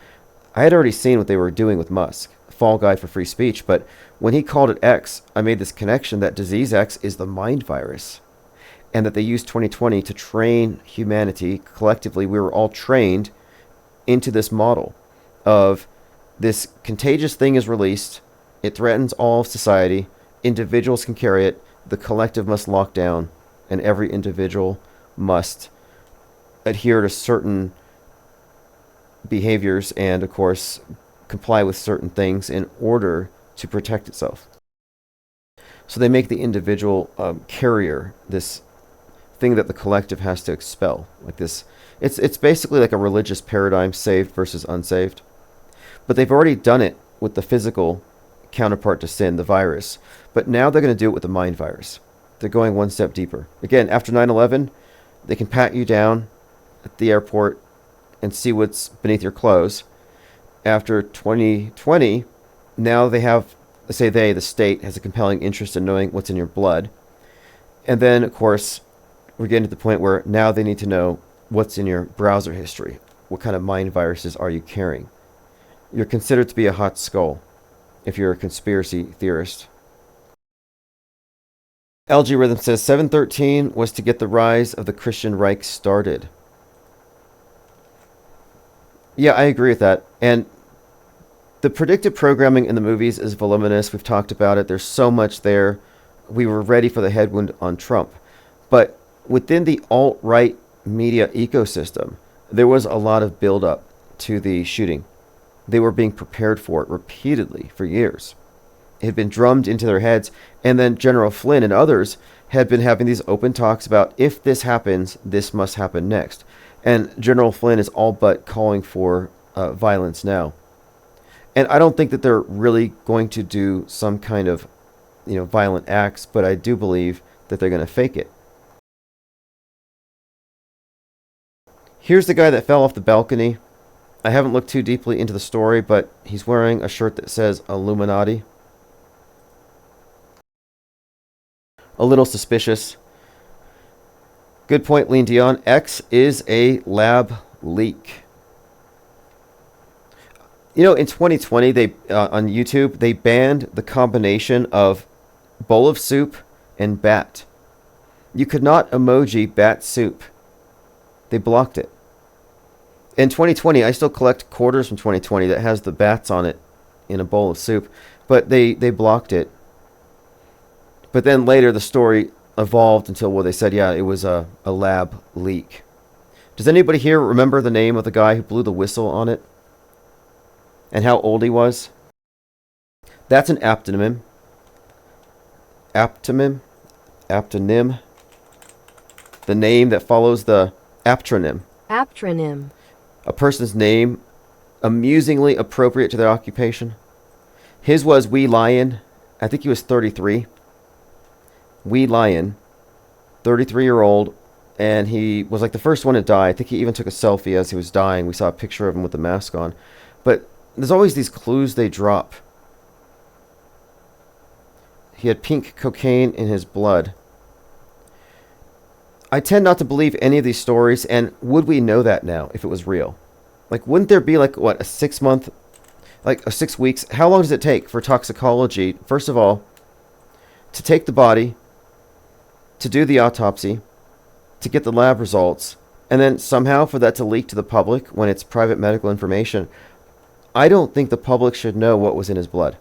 I had already seen what they were doing with Musk, fall guy for free speech, but when he called it X, I made this connection that Disease X is the mind virus. And that they used 2020 to train humanity. Collectively, we were all trained into this model of this contagious thing is released. It threatens all of society. Individuals can carry it. The collective must lock down. And every individual must adhere to certain behaviors and, of course, comply with certain things in order to protect itself. So they make the individual carrier this thing that the collective has to expel, like this. It's basically like a religious paradigm, saved versus unsaved. But they've already done it with the physical counterpart to sin, the virus. But now they're going to do it with the mind virus. They're going one step deeper. Again, after 9/11, they can pat you down at the airport and see what's beneath your clothes. After 2020, now they have, let's say the state has a compelling interest in knowing what's in your blood. And then, of course, we're getting to the point where now they need to know what's in your browser history. What kind of mind viruses are you carrying? You're considered to be a hot skull if you're a conspiracy theorist. LG Rhythm says 713 was to get the rise of the Christian Reich started. Yeah, I agree with that. And The predictive programming in the movies is voluminous. We've talked about it. There's so much there. We were ready for the headwind on Trump. But within the alt-right media ecosystem, there was a lot of build-up to the shooting. They were being prepared for it repeatedly for years. It had been drummed into their heads, and then General Flynn and others had been having these open talks about, if this happens, this must happen next. And General Flynn is all but calling for violence now. And I don't think that they're really going to do some kind of, violent acts, but I do believe that they're going to fake it. Here's the guy that fell off the balcony. I haven't looked too deeply into the story, but he's wearing a shirt that says Illuminati. A little suspicious. Good point, Lean Dion. X is a lab leak. In 2020, they on YouTube, they banned the combination of bowl of soup and bat. You could not emoji bat soup. They blocked it. In 2020, I still collect quarters from 2020 that has the bats on it in a bowl of soup, but they blocked it. But then later, the story evolved until, they said, yeah, it was a lab leak. Does anybody here remember the name of the guy who blew the whistle on it? And how old he was? That's an aptonym. Aptonym? The name that follows the aptronym. Aptronym. A person's name amusingly appropriate to their occupation. His was Wee Lion. I think he was 33. Wee Lion, 33-year-old, and he was like the first one to die. I think he even took a selfie as he was dying. We saw a picture of him with the mask on. But there's always these clues they drop. He had pink cocaine in his blood. I tend not to believe any of these stories, and would we know that now if it was real? Like, wouldn't there be a 6 month, 6 weeks? How long does it take for toxicology, first of all, to take the body, to do the autopsy, to get the lab results, and then somehow for that to leak to the public when it's private medical information? I don't think the public should know what was in his blood.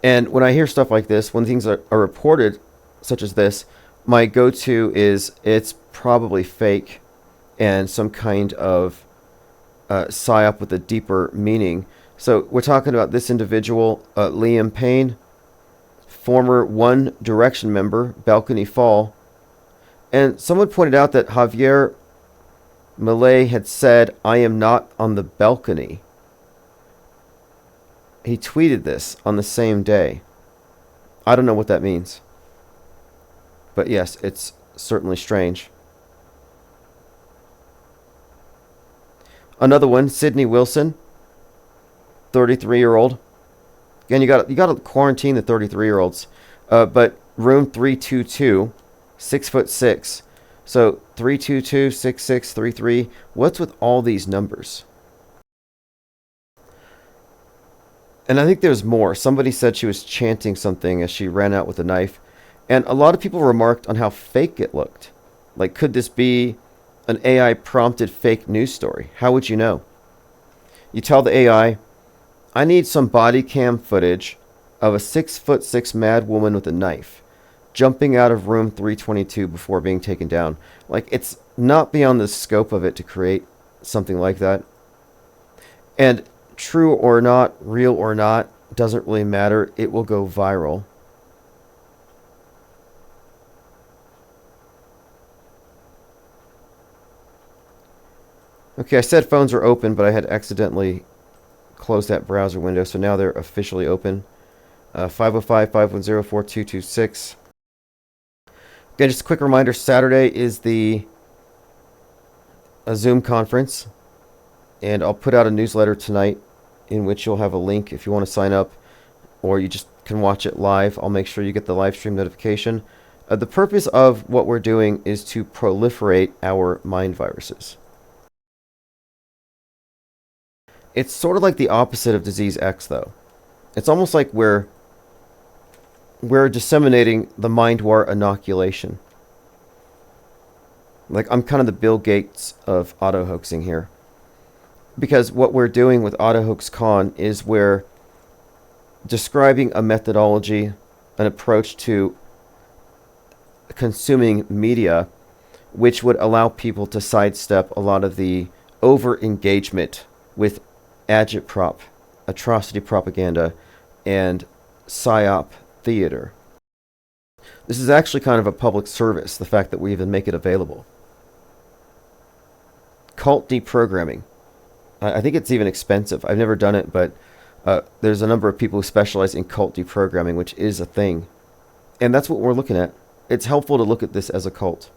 And when I hear stuff like this, when things are reported, such as this, my go-to is it's probably fake and some kind of psyop with a deeper meaning. So we're talking about this individual, Liam Payne, former One Direction member, Balcony Fall. And someone pointed out that Javier Milei had said, "I am not on the balcony." He tweeted this on the same day. I don't know what that means. But yes, it's certainly strange. Another one, Sydney Wilson, 33-year-old. Again, you got to quarantine the 33-year-olds. But room 322, 6'6". So 322, 66, 33. What's with all these numbers? And I think there's more. Somebody said she was chanting something as she ran out with a knife. And a lot of people remarked on how fake it looked. Like, could this be an AI-prompted fake news story? How would you know? You tell the AI, I need some body cam footage of a 6'6" mad woman with a knife jumping out of room 322 before being taken down. Like, it's not beyond the scope of it to create something like that. And true or not, real or not, doesn't really matter. It will go viral. Okay, I said phones are open, but I had accidentally closed that browser window, so now they're officially open. 505-510-4226. Again, just a quick reminder, Saturday is a Zoom conference, and I'll put out a newsletter tonight in which you'll have a link if you want to sign up, or you just can watch it live. I'll make sure you get the live stream notification. The purpose of what we're doing is to proliferate our mind viruses. It's sort of like the opposite of Disease X, though. It's almost like we're disseminating the mind war inoculation. Like, I'm kind of the Bill Gates of auto-hoaxing here. because what we're doing with AutoHoaxCon is we're describing a methodology, an approach to consuming media, which would allow people to sidestep a lot of the over-engagement with agitprop, atrocity propaganda, and psyop theater. This is actually kind of a public service, the fact that we even make it available. Cult deprogramming. I think it's even expensive. I've never done it, but there's a number of people who specialize in cult deprogramming, which is a thing. And that's what we're looking at. It's helpful to look at this as a cult.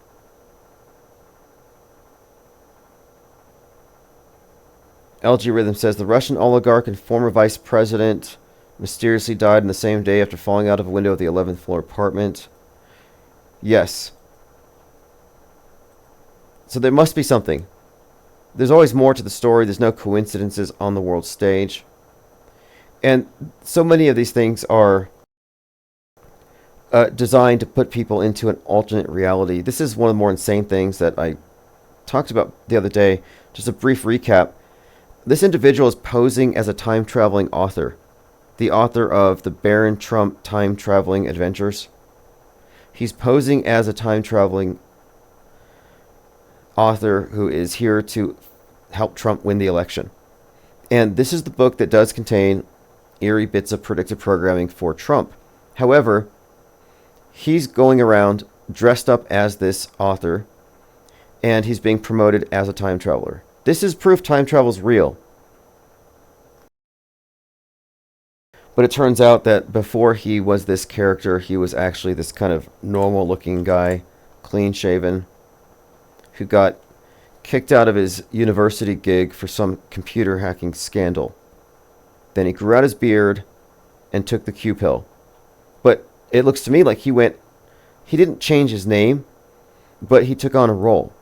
LG Rhythm says the Russian oligarch and former vice president mysteriously died on the same day after falling out of a window of the 11th floor apartment. Yes. So there must be something. There's always more to the story. There's no coincidences on the world stage. And so many of these things are designed to put people into an alternate reality. This is one of the more insane things that I talked about the other day. Just a brief recap. This individual is posing as a time-traveling author. The author of the Baron Trump time-traveling adventures. He's posing as a time-traveling author who is here to help Trump win the election. And this is the book that does contain eerie bits of predictive programming for Trump. However, he's going around dressed up as this author, and he's being promoted as a time traveler. This is proof time travel is real. But it turns out that before he was this character, he was actually this kind of normal-looking guy, clean-shaven, who got kicked out of his university gig for some computer hacking scandal. Then he grew out his beard and took the Q pill. But it looks to me like he didn't change his name, but he took on a role.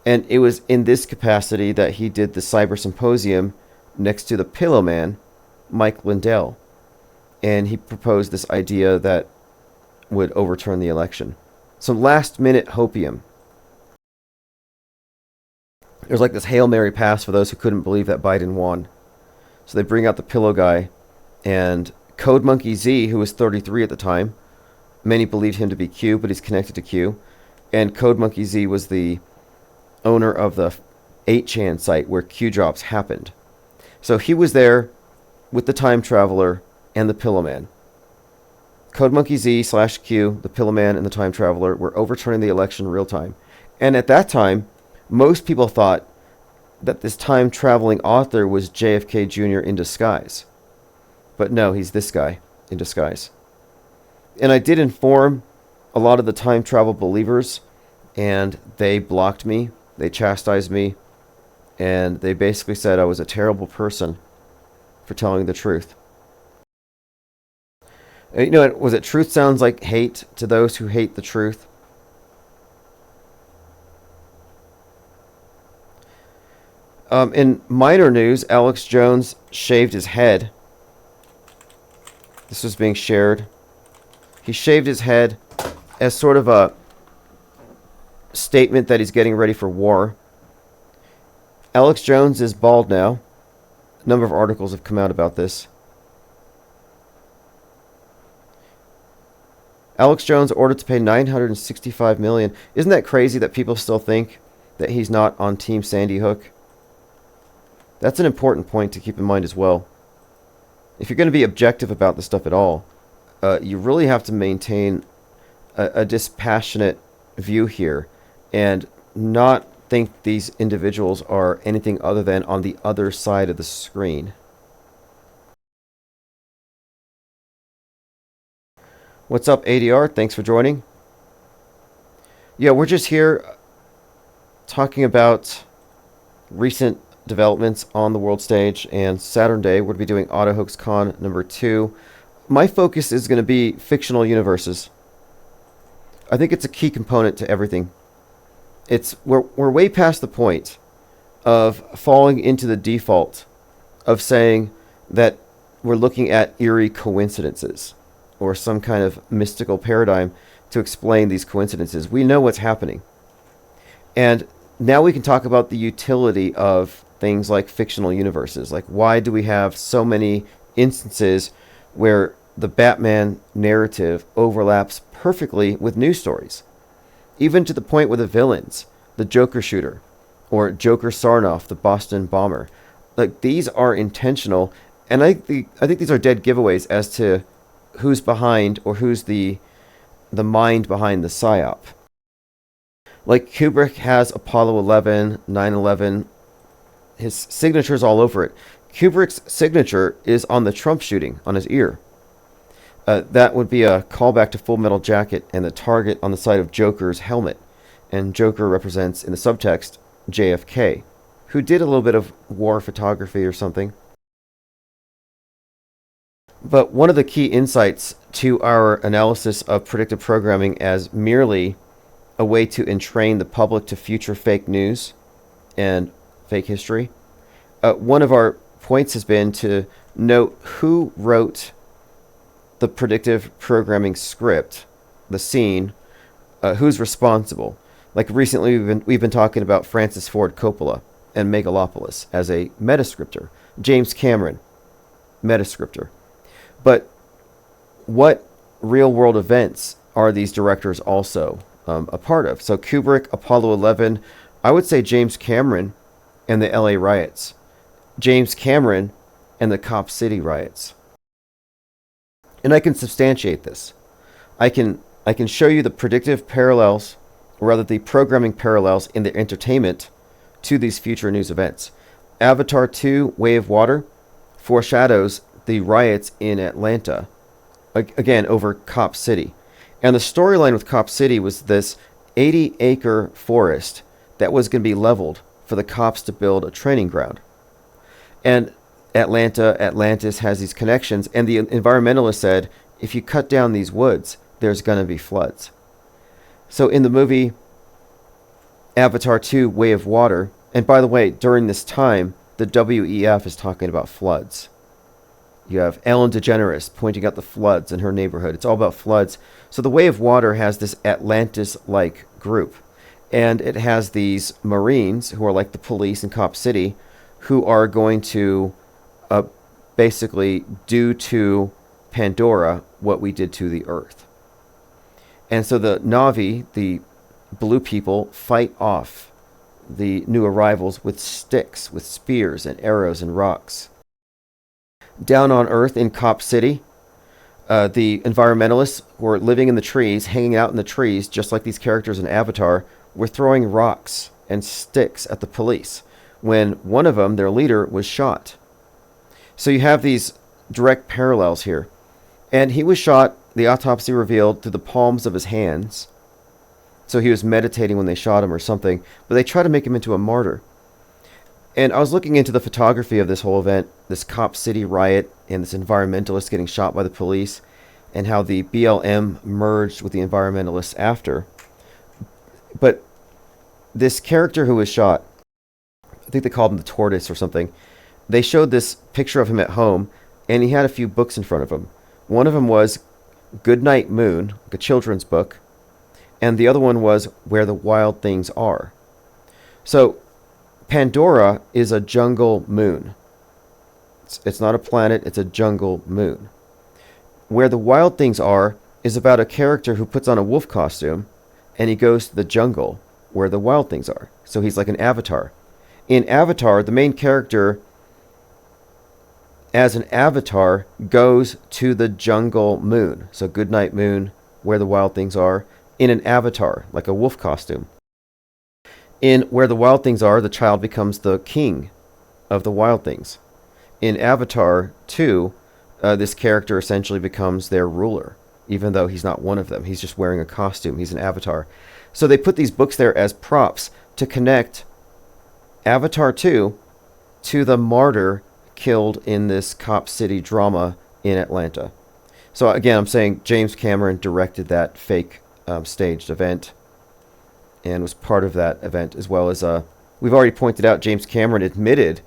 And it was in this capacity that he did the cyber symposium next to the Pillow Man, Mike Lindell. And he proposed this idea that would overturn the election. Some last-minute hopium. There's like this Hail Mary pass for those who couldn't believe that Biden won. So they bring out the pillow guy, and Code Monkey Z, who was 33 at the time, many believed him to be Q, but he's connected to Q. And Code Monkey Z was the owner of the 8chan site where Q drops happened. So he was there with the time traveler and the Pillow Man. Code Monkey Z/Q, the Pillow Man, and the time traveler were overturning the election real time. And at that time, most people thought that this time-traveling author was JFK Jr. in disguise. But no, he's this guy in disguise. And I did inform a lot of the time travel believers, and they blocked me, they chastised me, and they basically said I was a terrible person for telling the truth. You know, was it truth sounds like hate to those who hate the truth? In minor news, Alex Jones shaved his head. This was being shared. He shaved his head as sort of a statement that he's getting ready for war. Alex Jones is bald now. A number of articles have come out about this. Alex Jones ordered to pay $965 million. Isn't that crazy that people still think that he's not on Team Sandy Hook? That's an important point to keep in mind as well. If you're going to be objective about this stuff at all, you really have to maintain a dispassionate view here and not think these individuals are anything other than on the other side of the screen. What's up, ADR? Thanks for joining. Yeah, we're just here talking about recent developments on the world stage, and Saturday we're going to be doing AutoHoaxCon number 2. My focus is going to be fictional universes. I think it's a key component to everything. We're way past the point of falling into the default of saying that we're looking at eerie coincidences or some kind of mystical paradigm to explain these coincidences. We know what's happening. And now we can talk about the utility of things like fictional universes. Like, why do we have so many instances where the Batman narrative overlaps perfectly with news stories? Even to the point where the villains, the Joker shooter, or Joker Sarnoff, the Boston bomber, like, these are intentional, and I think these are dead giveaways as to who's behind, or who's the mind behind the psyop. Like, Kubrick has Apollo 11, 9/11, his signature's all over it. Kubrick's signature is on the Trump shooting on his ear. That would be a callback to Full Metal Jacket and the target on the side of Joker's helmet. And Joker represents, in the subtext, JFK, who did a little bit of war photography or something. But one of the key insights to our analysis of predictive programming as merely a way to entrain the public to future fake news and fake history, one of our points has been to note who wrote the predictive programming script, the scene, who's responsible. Like, recently we've been talking about Francis Ford Coppola and Megalopolis as a metascriptor. James Cameron, metascriptor. But what real-world events are these directors also a part of? So Kubrick, Apollo 11, I would say James Cameron and the LA riots. James Cameron and the Cop City riots. And I can substantiate this. I can show you the predictive parallels, or rather the programming parallels in the entertainment to these future news events. Avatar 2, Way of Water, foreshadows the riots in Atlanta, again, over Cop City. And the storyline with Cop City was this 80-acre forest that was going to be leveled for the cops to build a training ground. And Atlantis has these connections, and the environmentalists said, if you cut down these woods, there's going to be floods. So in the movie Avatar 2, Way of Water, and by the way, during this time, the WEF is talking about floods. You have Ellen DeGeneres pointing out the floods in her neighborhood. It's all about floods. So the Way of Water has this Atlantis-like group. And it has these Marines, who are like the police in Cop City, who are going to basically do to Pandora what we did to the Earth. And so the Na'vi, the blue people, fight off the new arrivals with sticks, with spears and arrows and rocks. Down on Earth in Cop City, the environmentalists who are living in the trees, hanging out in the trees, just like these characters in Avatar, were throwing rocks and sticks at the police when one of them, their leader, was shot. So you have these direct parallels here. And he was shot, the autopsy revealed, through the palms of his hands. So he was meditating when they shot him or something, but they tried to make him into a martyr. And I was looking into the photography of this whole event, this Cop City riot, and this environmentalist getting shot by the police, and how the BLM merged with the environmentalists after. But this character who was shot, I think they called him the Tortoise or something, they showed this picture of him at home, and he had a few books in front of him. One of them was Goodnight Moon, like a children's book, and the other one was Where the Wild Things Are. So Pandora is a jungle moon. It's not a planet, it's a jungle moon. Where the Wild Things Are is about a character who puts on a wolf costume and he goes to the jungle where the wild things are. So he's like an avatar. In Avatar, the main character, as an avatar, goes to the jungle moon. So Goodnight Moon, Where the Wild Things Are, in an avatar, like a wolf costume. In Where the Wild Things Are, the child becomes the king of the wild things. In Avatar 2, this character essentially becomes their ruler, even though he's not one of them. He's just wearing a costume. He's an avatar. So they put these books there as props to connect Avatar 2 to the martyr killed in this Cop City drama in Atlanta. So again, I'm saying James Cameron directed that fake staged event and was part of that event, as well as we've already pointed out, James Cameron admitted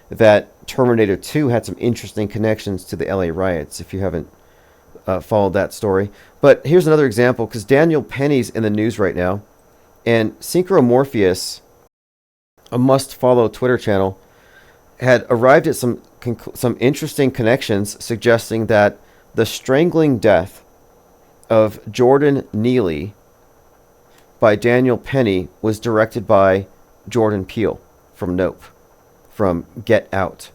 that Terminator 2 had some interesting connections to the LA riots, if you haven't followed that story. But here's another example, because Daniel Penny's in the news right now, and Synchromorpheus, a must-follow Twitter channel, had arrived at some interesting connections, suggesting that the strangling death of Jordan Neely by Daniel Penny was directed by Jordan Peele from Nope, from Get Out.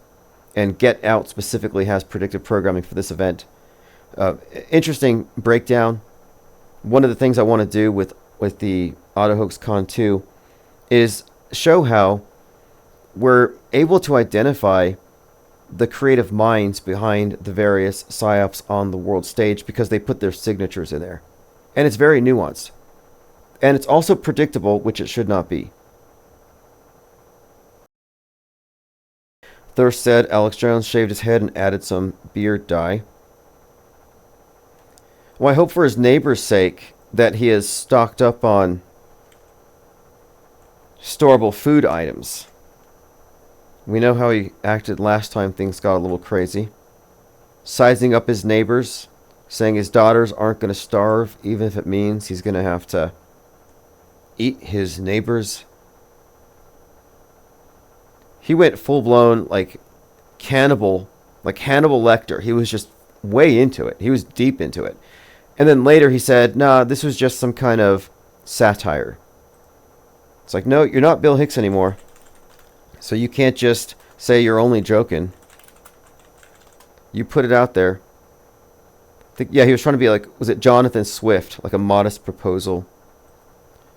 And Get Out specifically has predictive programming for this event. Interesting breakdown. One of the things I want to do with the Auto Hoax Con 2 is show how we're able to identify the creative minds behind the various psyops on the world stage because they put their signatures in there. And it's very nuanced. And it's also predictable, which it should not be. Thirst said Alex Jones shaved his head and added some beard dye. Well, I hope for his neighbor's sake that he is stocked up on storable food items. We know how he acted last time things got a little crazy. Sizing up his neighbors, saying his daughters aren't going to starve, even if it means he's going to have to eat his neighbors. He went full-blown, like, cannibal, like Hannibal Lecter. He was just way into it. He was deep into it. And then later he said, nah, this was just some kind of satire. It's like, no, you're not Bill Hicks anymore. So you can't just say you're only joking. You put it out there. Yeah, he was trying to be like, was it Jonathan Swift? Like a modest proposal.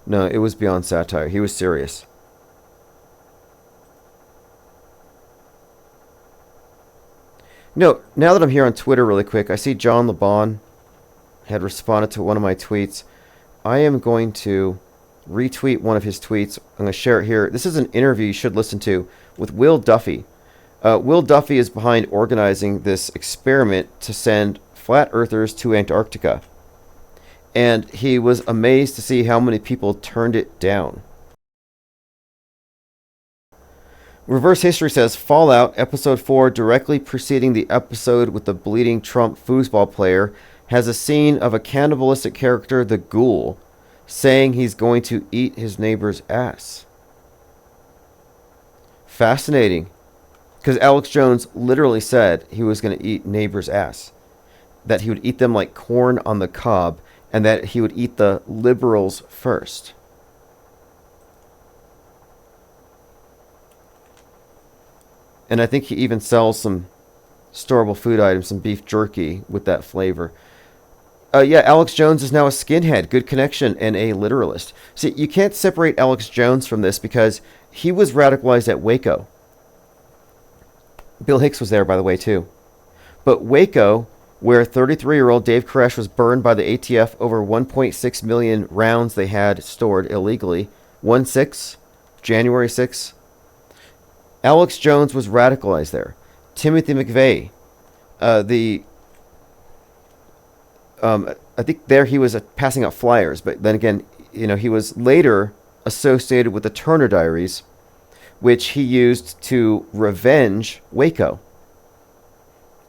No, it was beyond satire. He was serious. No, now that I'm here on Twitter really quick, I see John LeBon had responded to one of my tweets. I am going to retweet one of his tweets. I'm going to share it here. This is an interview you should listen to with Will Duffy. Will Duffy is behind organizing this experiment to send flat earthers to Antarctica. And he was amazed to see how many people turned it down. Reverse History says, Fallout, Episode 4, directly preceding the episode with the bleeding Trump foosball player, has a scene of a cannibalistic character, the Ghoul, saying he's going to eat his neighbor's ass. Fascinating. Because Alex Jones literally said he was going to eat neighbor's ass. That he would eat them like corn on the cob, and that he would eat the liberals first. And I think he even sells some storable food items, some beef jerky with that flavor. Yeah, Alex Jones is now a skinhead, good connection, and a literalist. See, you can't separate Alex Jones from this because he was radicalized at Waco. Bill Hicks was there, by the way, too. But Waco, where 33-year-old Dave Koresh was burned by the ATF over 1.6 million rounds they had stored illegally, January 6, Alex Jones was radicalized there. Timothy McVeigh, I think there he was passing out flyers, but then again, he was later associated with the Turner Diaries, which he used to revenge Waco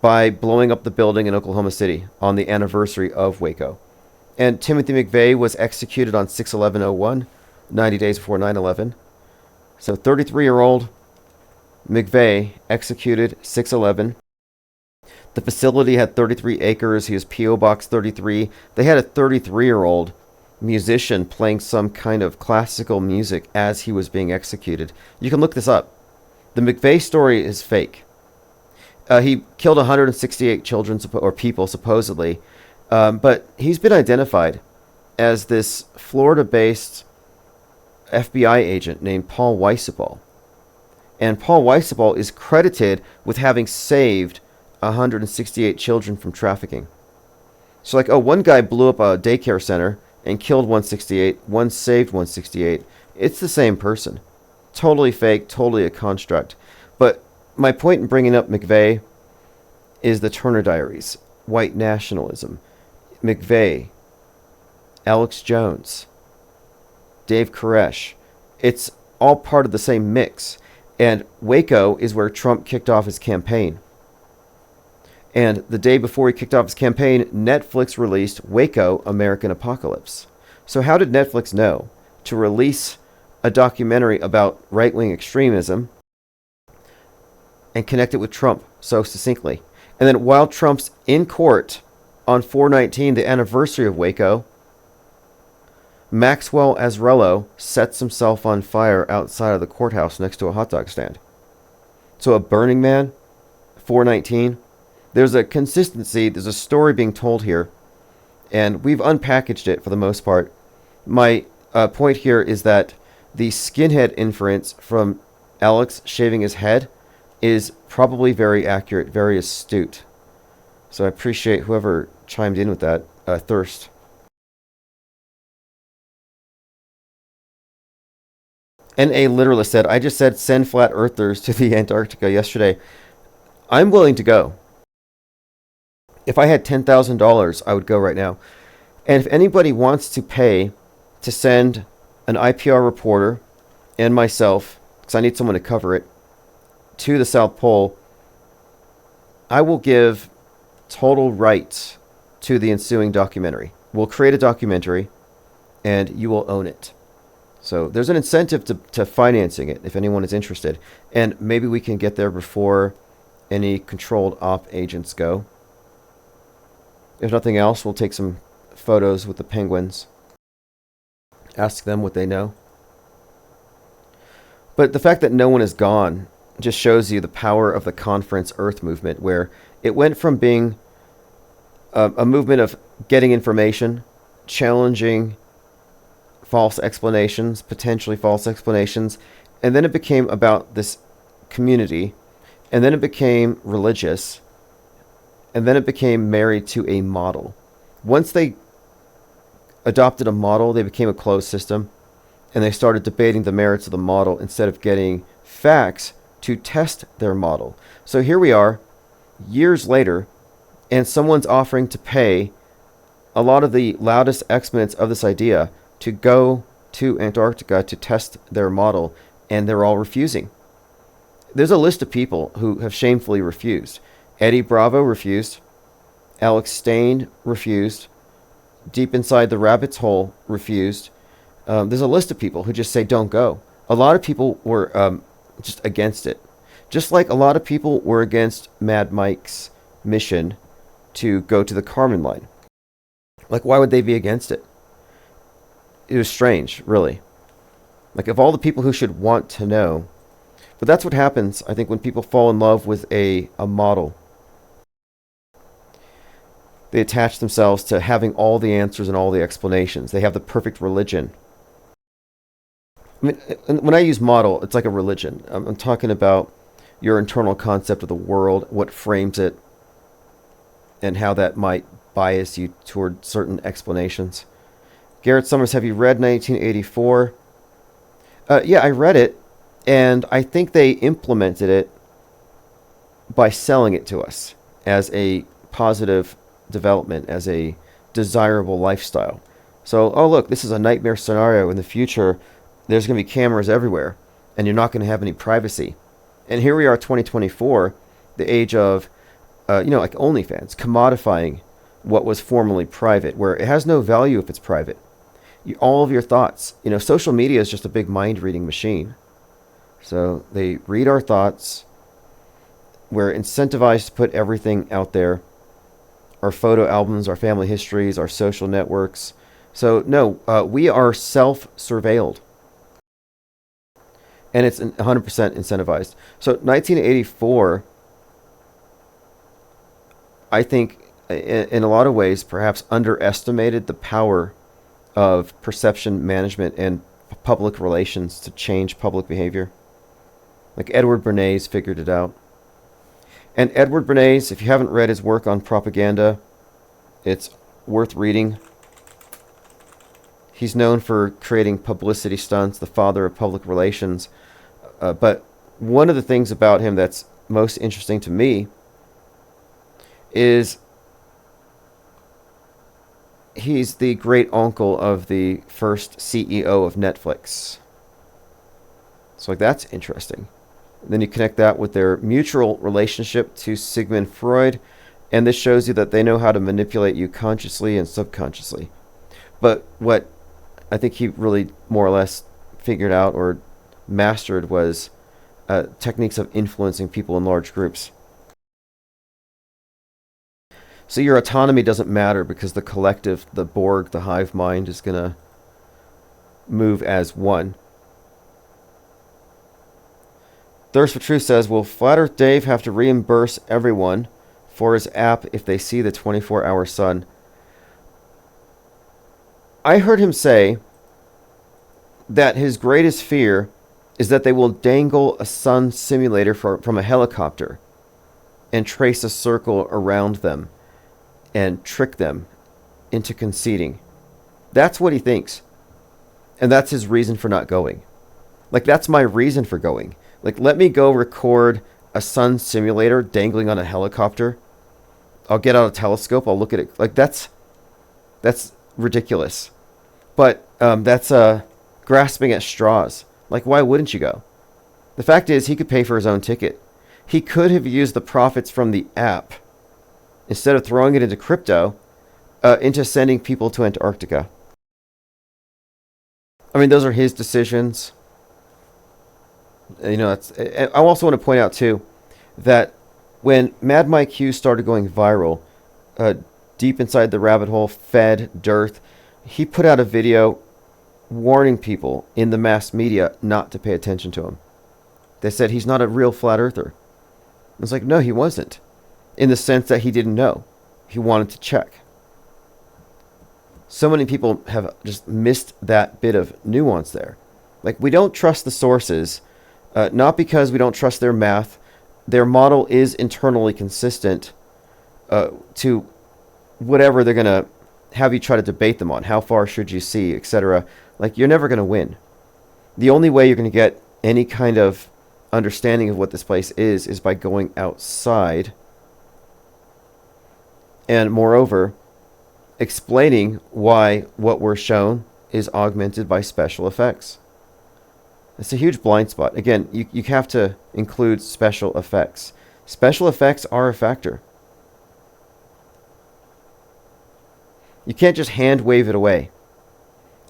by blowing up the building in Oklahoma City on the anniversary of Waco. And Timothy McVeigh was executed on 6/11/01, 90 days before 9/11. So 33-year-old McVeigh executed 6/11. The facility had 33 acres. He was P.O. Box 33. They had a 33-year-old musician playing some kind of classical music as he was being executed. You can look this up. The McVeigh story is fake. He killed 168 children or people, supposedly. But he's been identified as this Florida-based FBI agent named Paul Weiseball. And Paul Weiseball is credited with having saved 168 children from trafficking. So one guy blew up a daycare center and killed 168, one saved 168. It's the same person. Totally fake, totally a construct. But my point in bringing up McVeigh is the Turner Diaries, white nationalism, McVeigh, Alex Jones, Dave Koresh. It's all part of the same mix. And Waco is where Trump kicked off his campaign. And the day before he kicked off his campaign, Netflix released Waco, American Apocalypse. So how did Netflix know to release a documentary about right-wing extremism and connect it with Trump so succinctly. And then while Trump's in court on 4/19, the anniversary of Waco, Maxwell Azarello sets himself on fire outside of the courthouse next to a hot dog stand. So a Burning Man, 4/19. There's a consistency, there's a story being told here, and we've unpackaged it for the most part. My point here is that the skinhead inference from Alex shaving his head is probably very accurate, very astute. So I appreciate whoever chimed in with that. Thirst. N.A. Literalist said, I just said send flat earthers to the Antarctica yesterday. I'm willing to go. If I had $10,000, I would go right now. And if anybody wants to pay to send an IPR reporter and myself, because I need someone to cover it, to the South Pole, I will give total rights to the ensuing documentary. We'll create a documentary, and you will own it. So there's an incentive to financing it if anyone is interested. And maybe we can get there before any controlled op agents go. If nothing else, we'll take some photos with the penguins. Ask them what they know. But the fact that no one is gone just shows you the power of the Conference Earth movement, where it went from being a movement of getting information, challenging false explanations, potentially false explanations, and then it became about this community, and then it became religious, and then it became married to a model. Once they adopted a model, they became a closed system, and they started debating the merits of the model instead of getting facts to test their model. So here we are, years later, and someone's offering to pay a lot of the loudest exponents of this idea to go to Antarctica to test their model, and they're all refusing. There's a list of people who have shamefully refused. Eddie Bravo refused. Alex Stain refused. Deep Inside the Rabbit's Hole refused. There's a list of people who just say don't go. A lot of people were just against it. Just like a lot of people were against Mad Mike's mission to go to the Kármán line. Like, why would they be against it? It was strange, really. Like, of all the people who should want to know. But that's what happens, I think, when people fall in love with a model. They attach themselves to having all the answers and all the explanations. They have the perfect religion. I mean, when I use model, it's like a religion. I'm talking about your internal concept of the world, what frames it, and how that might bias you toward certain explanations. Garrett Summers, have you read 1984? Yeah, I read it, and I think they implemented it by selling it to us as a positive development, as a desirable lifestyle. So, oh look, this is a nightmare scenario in the future. There's going to be cameras everywhere, and you're not going to have any privacy. And here we are, 2024, the age of, like OnlyFans, commodifying what was formerly private, where it has no value if it's private. All of your thoughts. Social media is just a big mind-reading machine. So they read our thoughts. We're incentivized to put everything out there. Our photo albums, our family histories, our social networks. So no, we are self-surveilled. And it's 100% incentivized. So 1984, I think, in a lot of ways, perhaps underestimated the power of perception management and public relations to change public behavior. Like Edward Bernays figured it out. And Edward Bernays, if you haven't read his work on propaganda, it's worth reading. He's known for creating publicity stunts, the father of public relations. But one of the things about him that's most interesting to me is he's the great uncle of the first CEO of Netflix. So that's interesting. Then you connect that with their mutual relationship to Sigmund Freud, and this shows you that they know how to manipulate you consciously and subconsciously. But what I think he really more or less figured out or mastered was techniques of influencing people in large groups. So your autonomy doesn't matter because the collective, the Borg, the hive mind is going to move as one. Thirst for Truth says, will Flat Earth Dave have to reimburse everyone for his app if they see the 24-hour sun? I heard him say that his greatest fear is that they will dangle a sun simulator from a helicopter and trace a circle around them and trick them into conceding. That's what he thinks. And that's his reason for not going. Like, that's my reason for going. Like, let me go record a sun simulator dangling on a helicopter. I'll get out a telescope. I'll look at it. Like, that's ridiculous. But that's grasping at straws. Like, why wouldn't you go? The fact is, he could pay for his own ticket. He could have used the profits from the app, instead of throwing it into crypto, into sending people to Antarctica. I mean, those are his decisions. You know, I also want to point out, too, that when Mad Mike Hughes started going viral, deep inside the rabbit hole, fed dirt, he put out a video warning people in the mass media not to pay attention to him. They said he's not a real flat earther. It's like, no, he wasn't. In the sense that he didn't know. He wanted to check. So many people have just missed that bit of nuance there. Like, we don't trust the sources, not because we don't trust their math. Their model is internally consistent to whatever they're going to have you try to debate them on. How far should you see, etc. Like, you're never going to win. The only way you're going to get any kind of understanding of what this place is by going outside. And moreover, explaining why what we're shown is augmented by special effects. It's a huge blind spot. Again, you have to include special effects. Special effects are a factor. You can't just hand wave it away.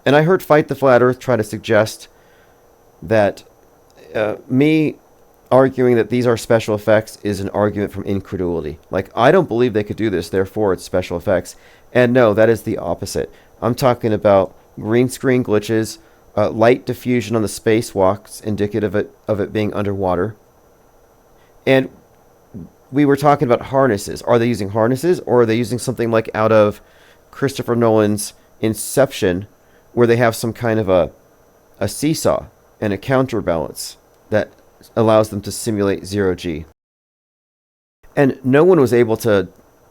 And I heard Fight the Flat Earth try to suggest that me arguing that these are special effects is an argument from incredulity. Like, I don't believe they could do this, therefore it's special effects. And no, that is the opposite. I'm talking about green screen glitches, light diffusion on the spacewalks, indicative of it being underwater. And we were talking about harnesses. Are they using harnesses, or are they using something like out of Christopher Nolan's Inception, where they have some kind of a seesaw and a counterbalance that allows them to simulate zero-G? And no one was able to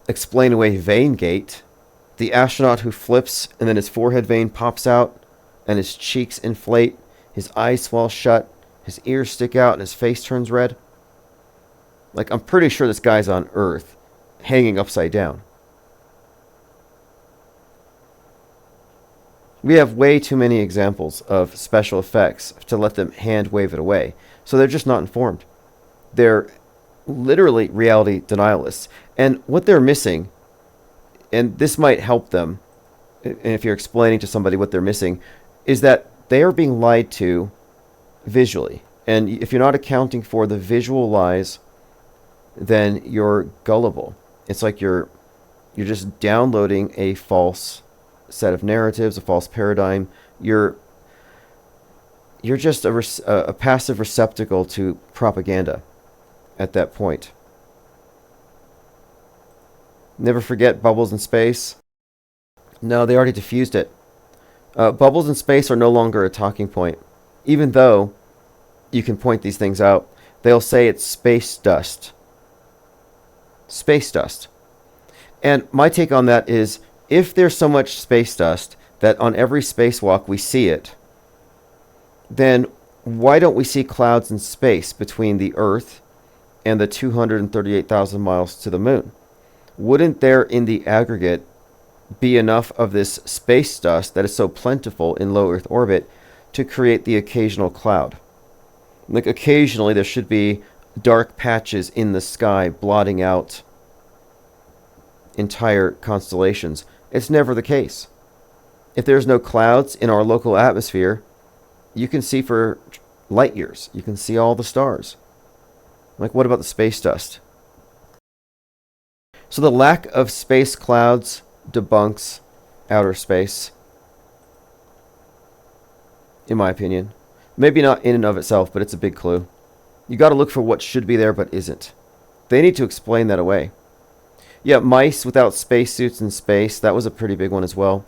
explain away vein gate, the astronaut who flips and then his forehead vein pops out and his cheeks inflate, his eyes swell shut, his ears stick out, and his face turns red. Like, I'm pretty sure this guy's on Earth, hanging upside down. We have way too many examples of special effects to let them hand wave it away. So they're just not informed. They're literally reality denialists. And what they're missing, and this might help them, and if you're explaining to somebody what they're missing, is that they are being lied to visually. And if you're not accounting for the visual lies, then you're gullible. It's like you're just downloading a false set of narratives, a false paradigm. You're just a passive receptacle to propaganda at that point. Never forget bubbles in space. No, they already diffused it. Bubbles in space are no longer a talking point. Even though you can point these things out, they'll say it's space dust. Space dust. And my take on that is, if there's so much space dust that on every spacewalk we see it, then why don't we see clouds in space between the Earth and the 238,000 miles to the moon? Wouldn't there, in the aggregate, be enough of this space dust that is so plentiful in low Earth orbit to create the occasional cloud? Like, occasionally there should be dark patches in the sky blotting out entire constellations. It's never the case. If there's no clouds in our local atmosphere, you can see for light years. You can see all the stars. Like, what about the space dust? So the lack of space clouds debunks outer space, in my opinion. Maybe not in and of itself, but it's a big clue. You got to look for what should be there but isn't. They need to explain that away. Yeah, mice without spacesuits in space, that was a pretty big one as well.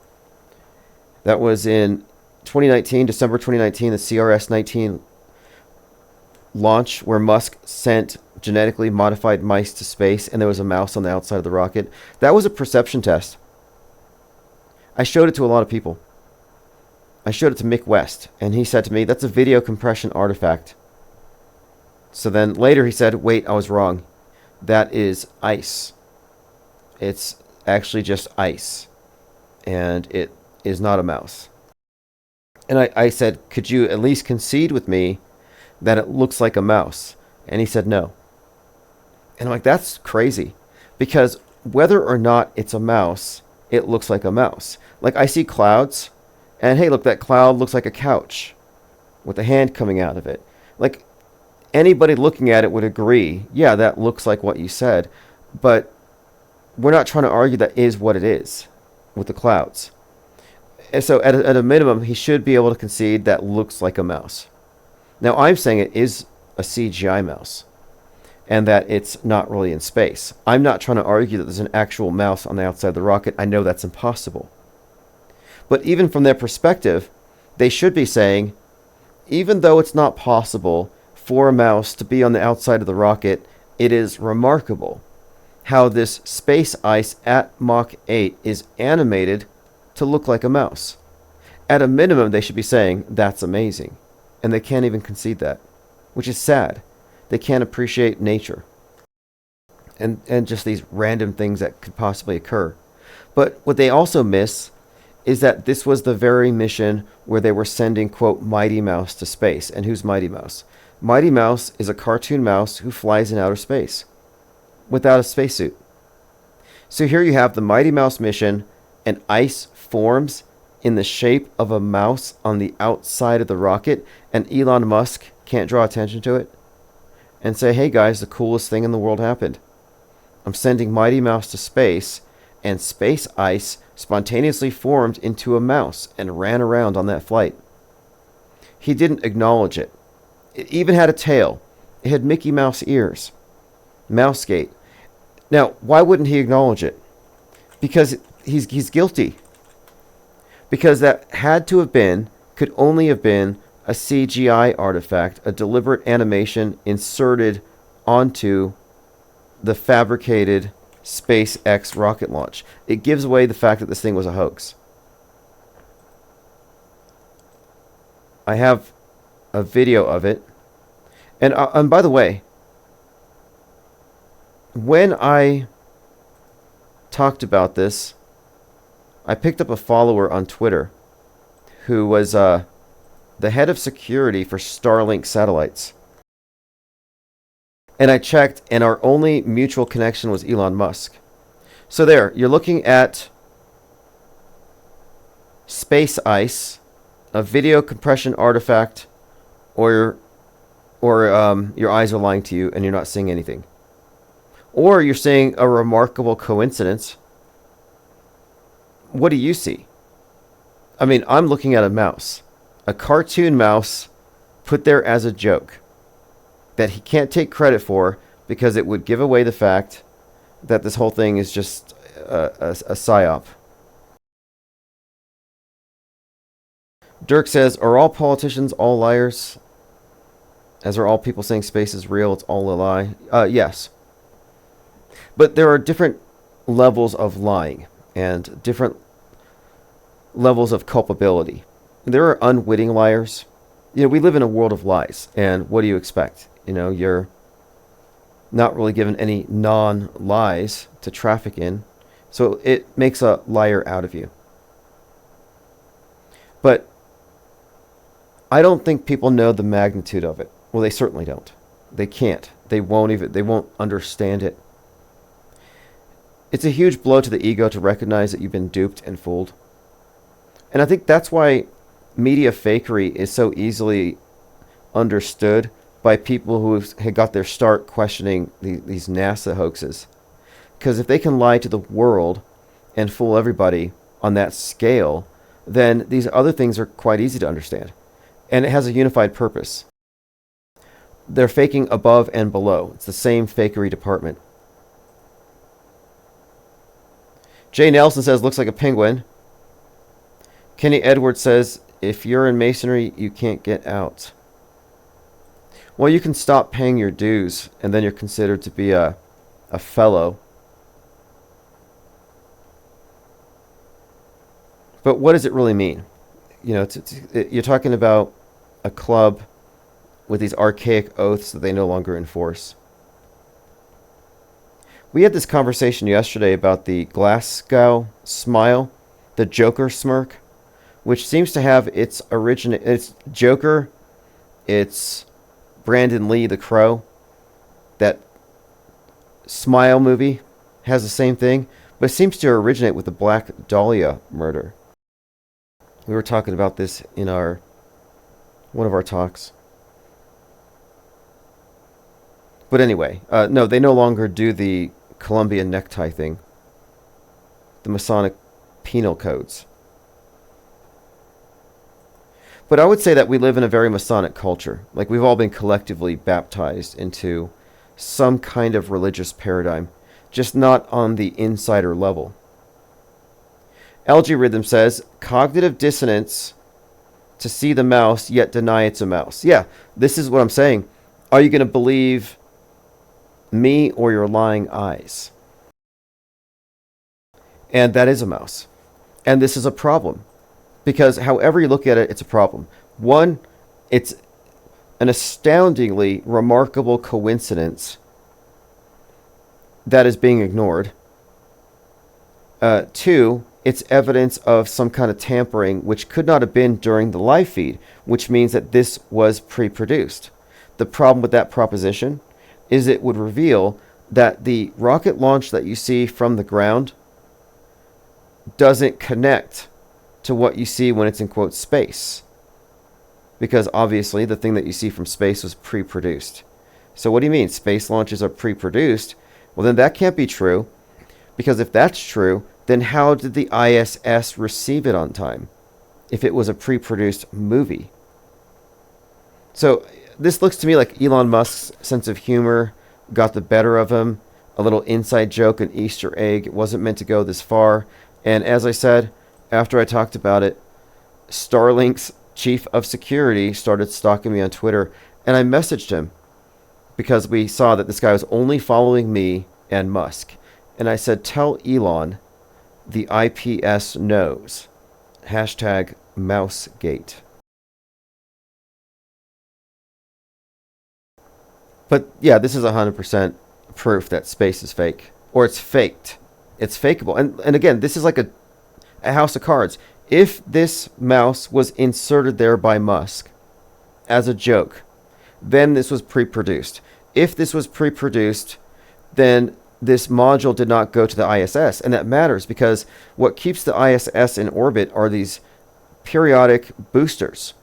That was in 2019, December 2019, the CRS-19 launch, where Musk sent genetically modified mice to space, and there was a mouse on the outside of the rocket. That was a perception test. I showed it to a lot of people. I showed it to Mick West, and he said to me, that's a video compression artifact. So then later he said, wait, I was wrong. That is ice. It's actually just ice. And it is not a mouse. And I said, could you at least concede with me that it looks like a mouse? And he said no. And I'm like, that's crazy. Because whether or not it's a mouse, it looks like a mouse. Like, I see clouds, and hey, look, that cloud looks like a couch with a hand coming out of it. Like, anybody looking at it would agree, yeah, that looks like what you said. But we're not trying to argue that is what it is with the clouds. And so at a minimum, he should be able to concede that looks like a mouse. Now, I'm saying it is a CGI mouse and that it's not really in space. I'm not trying to argue that there's an actual mouse on the outside of the rocket. I know that's impossible. But even from their perspective, they should be saying, even though it's not possible for a mouse to be on the outside of the rocket, it is remarkable how this space ice at Mach 8 is animated to look like a mouse. At a minimum, they should be saying, that's amazing. And they can't even concede that, which is sad. They can't appreciate nature and just these random things that could possibly occur. But what they also miss is that this was the very mission where they were sending, quote, Mighty Mouse to space. And who's Mighty Mouse? Mighty Mouse is a cartoon mouse who flies in outer space without a spacesuit. So here you have the Mighty Mouse mission, and ice forms in the shape of a mouse on the outside of the rocket, and Elon Musk can't draw attention to it and say, hey guys, the coolest thing in the world happened. I'm sending Mighty Mouse to space, and space ice spontaneously formed into a mouse and ran around on that flight. He didn't acknowledge it. It even had a tail. It had Mickey Mouse ears. Mousegate. Now, why wouldn't he acknowledge it? Because he's guilty. Because that had to have been, could only have been, a CGI artifact, a deliberate animation inserted onto the fabricated SpaceX rocket launch. It gives away the fact that this thing was a hoax. I have a video of it. And by the way, when I talked about this, I picked up a follower on Twitter who was the head of security for Starlink satellites. And I checked, and our only mutual connection was Elon Musk. So there, you're looking at space ice, a video compression artifact, or your eyes are lying to you and you're not seeing anything. Or you're seeing a remarkable coincidence. What do you see? I mean, I'm looking at a mouse. A cartoon mouse put there as a joke that he can't take credit for because it would give away the fact that this whole thing is just a psyop. Dirk says, are all politicians all liars? As are all people saying space is real, it's all a lie? Yes. But there are different levels of lying and different levels of culpability. There are unwitting liars. You know, we live in a world of lies, and what do you expect? You know, you're not really given any non-lies to traffic in, so it makes a liar out of you. But I don't think people know the magnitude of it. Well, they certainly don't. They can't. They won't understand it. It's a huge blow to the ego to recognize that you've been duped and fooled. And I think that's why media fakery is so easily understood by people who had got their start questioning these NASA hoaxes. Because if they can lie to the world and fool everybody on that scale, then these other things are quite easy to understand. And it has a unified purpose. They're faking above and below. It's the same fakery department. Jay Nelson says, looks like a penguin. Kenny Edwards says, if you're in Masonry, you can't get out. Well, you can stop paying your dues, and then you're considered to be a fellow. But what does it really mean? You know, you're talking about a club with these archaic oaths that they no longer enforce. We had this conversation yesterday about the Glasgow smile, the Joker smirk, which seems to have its Joker, it's Brandon Lee the Crow. That Smile movie has the same thing, but it seems to originate with the Black Dahlia murder. We were talking about this in one of our talks. But anyway, no, they no longer do the Colombian necktie thing. The Masonic penal codes. But I would say that we live in a very Masonic culture. Like, we've all been collectively baptized into some kind of religious paradigm, just not on the insider level. LG Rhythm says, cognitive dissonance to see the mouse yet deny it's a mouse. Yeah, this is what I'm saying. Are you going to believe me or your lying eyes? And that is a mouse. And this is a problem. Because however you look at it, it's a problem. One, it's an astoundingly remarkable coincidence that is being ignored. Two, it's evidence of some kind of tampering, which could not have been during the live feed, which means that this was pre-produced. The problem with that proposition is it would reveal that the rocket launch that you see from the ground doesn't connect to what you see when it's in, quote, space. Because obviously the thing that you see from space was pre-produced. So what do you mean? Space launches are pre-produced? Well, then that can't be true. Because if that's true, then how did the ISS receive it on time? If it was a pre-produced movie. So this looks to me like Elon Musk's sense of humor got the better of him. A little inside joke, an Easter egg. It wasn't meant to go this far. And as I said, after I talked about it, Starlink's chief of security started stalking me on Twitter, and I messaged him because we saw that this guy was only following me and Musk. And I said, tell Elon the IPS knows. Hashtag Mousegate. But yeah, this is 100% proof that space is fake. Or it's faked. It's fakeable. And again, this is like a house of cards. If this mouse was inserted there by Musk as a joke, then this was pre-produced. If this was pre-produced, then this module did not go to the ISS. And that matters because what keeps the ISS in orbit are these periodic boosters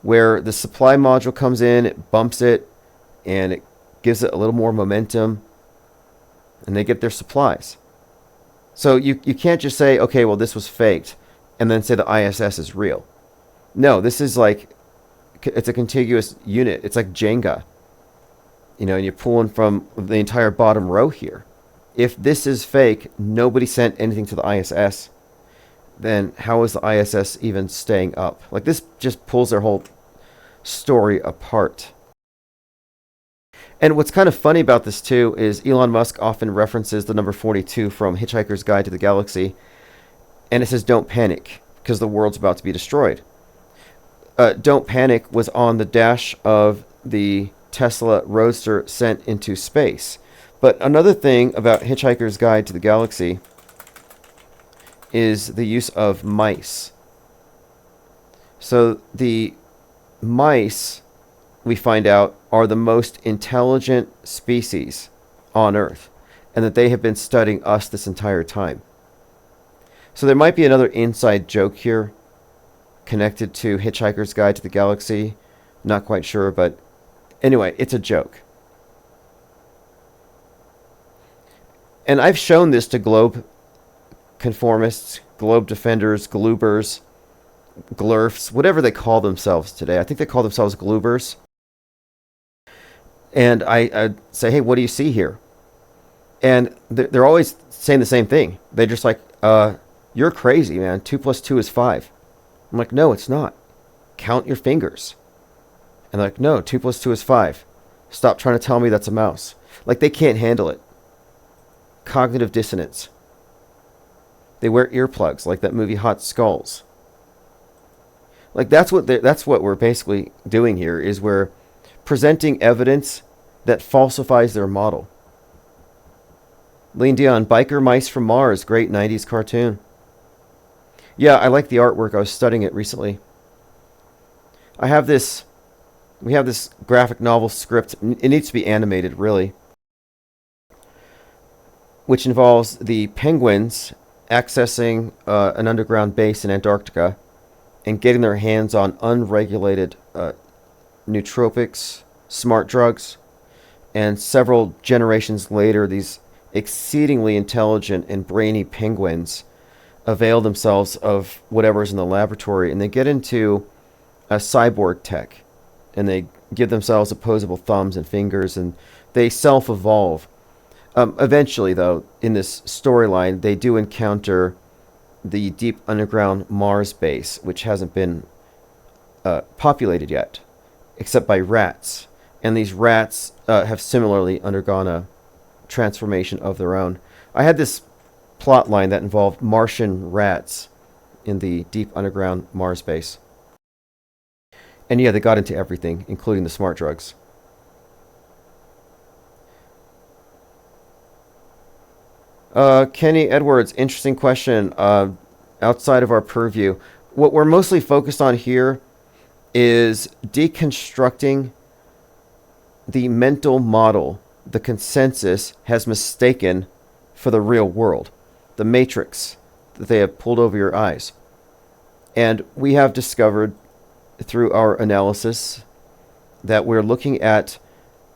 where the supply module comes in, it bumps it, and it gives it a little more momentum, and they get their supplies. So you can't just say, okay, well, this was faked, and then say the ISS is real. No, this is like, it's a contiguous unit. It's like Jenga. You know, and you're pulling from the entire bottom row here. If this is fake, nobody sent anything to the ISS, then how is the ISS even staying up? Like, this just pulls their whole story apart. And what's kind of funny about this, too, is Elon Musk often references the number 42 from Hitchhiker's Guide to the Galaxy. And it says, don't panic, because the world's about to be destroyed. Don't panic was on the dash of the Tesla Roadster sent into space. But another thing about Hitchhiker's Guide to the Galaxy is the use of mice. So the mice, we find out, are the most intelligent species on Earth, and that they have been studying us this entire time. So there might be another inside joke here connected to Hitchhiker's Guide to the Galaxy, Not quite sure, but anyway, it's a joke. And I've shown this to globe conformists, globe defenders, gloobers, glurfs, whatever they call themselves today. I think they call themselves gloobers. And I say, hey, what do you see here? And they're always saying the same thing. They're just like, you're crazy, man. 2 plus 2 is 5. I'm like, no, it's not. Count your fingers. And they're like, no, 2 plus 2 is 5. Stop trying to tell me that's a mouse. Like, they can't handle it. Cognitive dissonance. They wear earplugs, like that movie Hot Skulls. Like, that's what we're basically doing here, is we're presenting evidence that falsifies their model. Lean Dion, Biker Mice from Mars, great 90s cartoon. Yeah, I like the artwork. I was studying it recently. We have this graphic novel script. It needs to be animated, really. Which involves the penguins accessing an underground base in Antarctica and getting their hands on unregulated nootropics, smart drugs, and several generations later, these exceedingly intelligent and brainy penguins avail themselves of whatever's in the laboratory, and they get into a cyborg tech, and they give themselves opposable thumbs and fingers, and they self-evolve. Eventually, though, in this storyline, they do encounter the deep underground Mars base, which hasn't been populated yet, except by rats. And these rats have similarly undergone a transformation of their own. I had this plot line that involved Martian rats in the deep underground Mars base. And yeah, they got into everything, including the smart drugs. Kenny Edwards, interesting question. Outside of our purview, what we're mostly focused on here is deconstructing the mental model the consensus has mistaken for the real world, the matrix that they have pulled over your eyes. And we have discovered through our analysis that we're looking at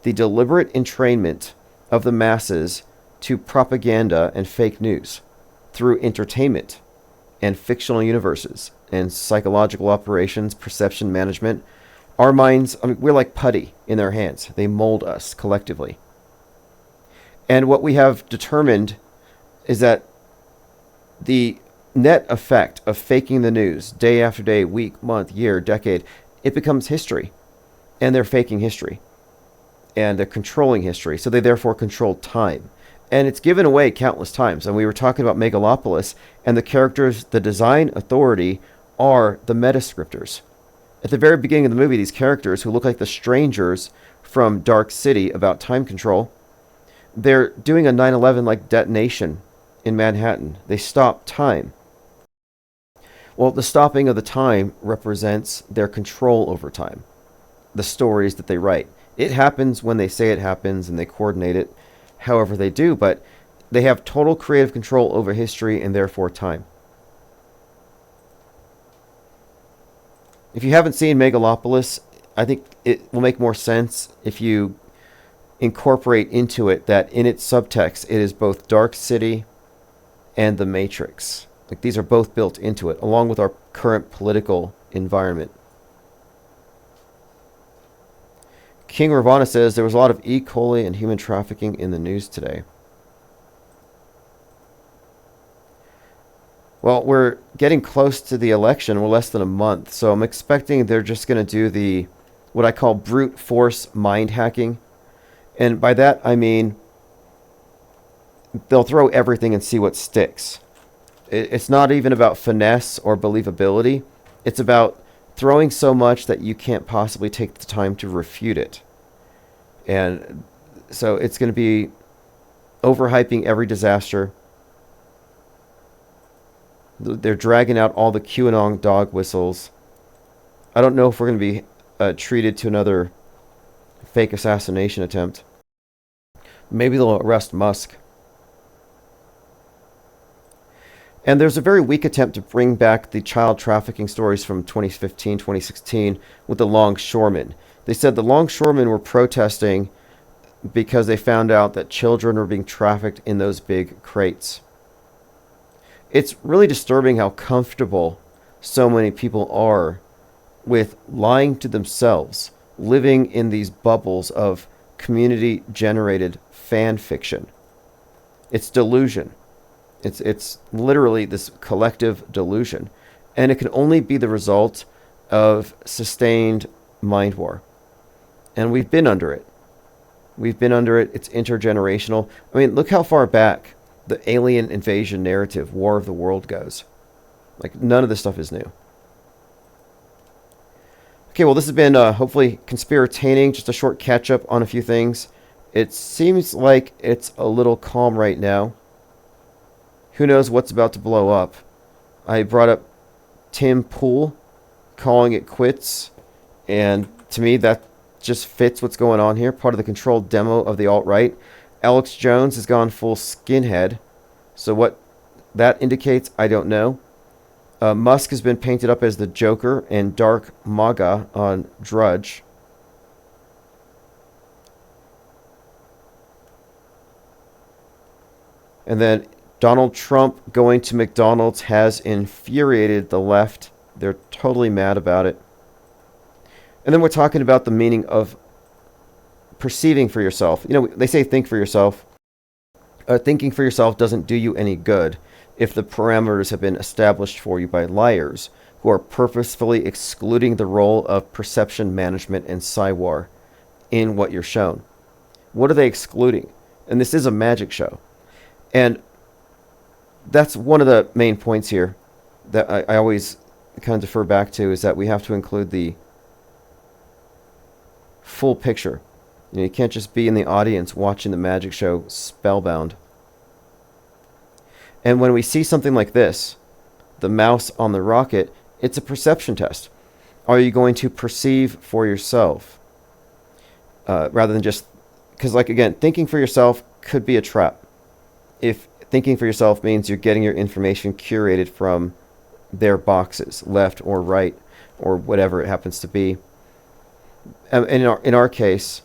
the deliberate entrainment of the masses to propaganda and fake news through entertainment and fictional universes and psychological operations, perception management. Our minds, we're like putty in their hands. They mold us collectively. And what we have determined is that the net effect of faking the news day after day, week, month, year, decade, it becomes history. And they're faking history. And they're controlling history. So they therefore control time. And it's given away countless times. And we were talking about Megalopolis, and the characters, the design authority, are the metascriptors. At the very beginning of the movie, these characters who look like the strangers from Dark City about time control, they're doing a 9/11-like detonation in Manhattan. They stop time. Well, the stopping of the time represents their control over time, the stories that they write. It happens when they say it happens, and they coordinate it however they do, but they have total creative control over history and therefore time. If you haven't seen Megalopolis, I think it will make more sense if you incorporate into it that in its subtext it is both Dark City and the Matrix. Like, these are both built into it, along with our current political environment. King Ravana says there was a lot of E. coli and human trafficking in the news today. Well, we're getting close to the election. We're less than a month, so I'm expecting they're just going to do what I call brute force mind hacking. And by that, I mean they'll throw everything and see what sticks. It's not even about finesse or believability. It's about throwing so much that you can't possibly take the time to refute it. And so it's going to be overhyping every disaster. They're dragging out all the QAnon dog whistles. I don't know if we're going to be treated to another fake assassination attempt. Maybe they'll arrest Musk. And there's a very weak attempt to bring back the child trafficking stories from 2015, 2016 with the longshoremen. They said the longshoremen were protesting because they found out that children were being trafficked in those big crates. It's really disturbing how comfortable so many people are with lying to themselves, living in these bubbles of community-generated fan fiction. It's delusion. It's literally this collective delusion. And it can only be the result of sustained mind war. And we've been under it. We've been under it. It's intergenerational. I mean, look how far back the alien invasion narrative, War of the World goes. Like, none of this stuff is new. Okay, well, this has been hopefully conspirataining, just a short catch-up on a few things. It seems like it's a little calm right now. Who knows what's about to blow up? I brought up Tim Pool calling it quits, and to me that just fits what's going on here, part of the controlled demo of the alt-right. Alex Jones has gone full skinhead, so what that indicates, I don't know. Musk has been painted up as the Joker and Dark MAGA on Drudge. And then Donald Trump going to McDonald's has infuriated the left. They're totally mad about it. And then we're talking about the meaning of perceiving for yourself. You know, they say think for yourself. Thinking for yourself doesn't do you any good if the parameters have been established for you by liars who are purposefully excluding the role of perception management and psywar in what you're shown. What are they excluding? And this is a magic show. And that's one of the main points here that I always kind of defer back to, is that we have to include the full picture. You know, you can't just be in the audience watching the magic show spellbound. And when we see something like this, the mouse on the rocket, it's a perception test. Are you going to perceive for yourself? Rather than just, because like again, thinking for yourself could be a trap. If thinking for yourself means you're getting your information curated from their boxes, left or right, or whatever it happens to be. In our case,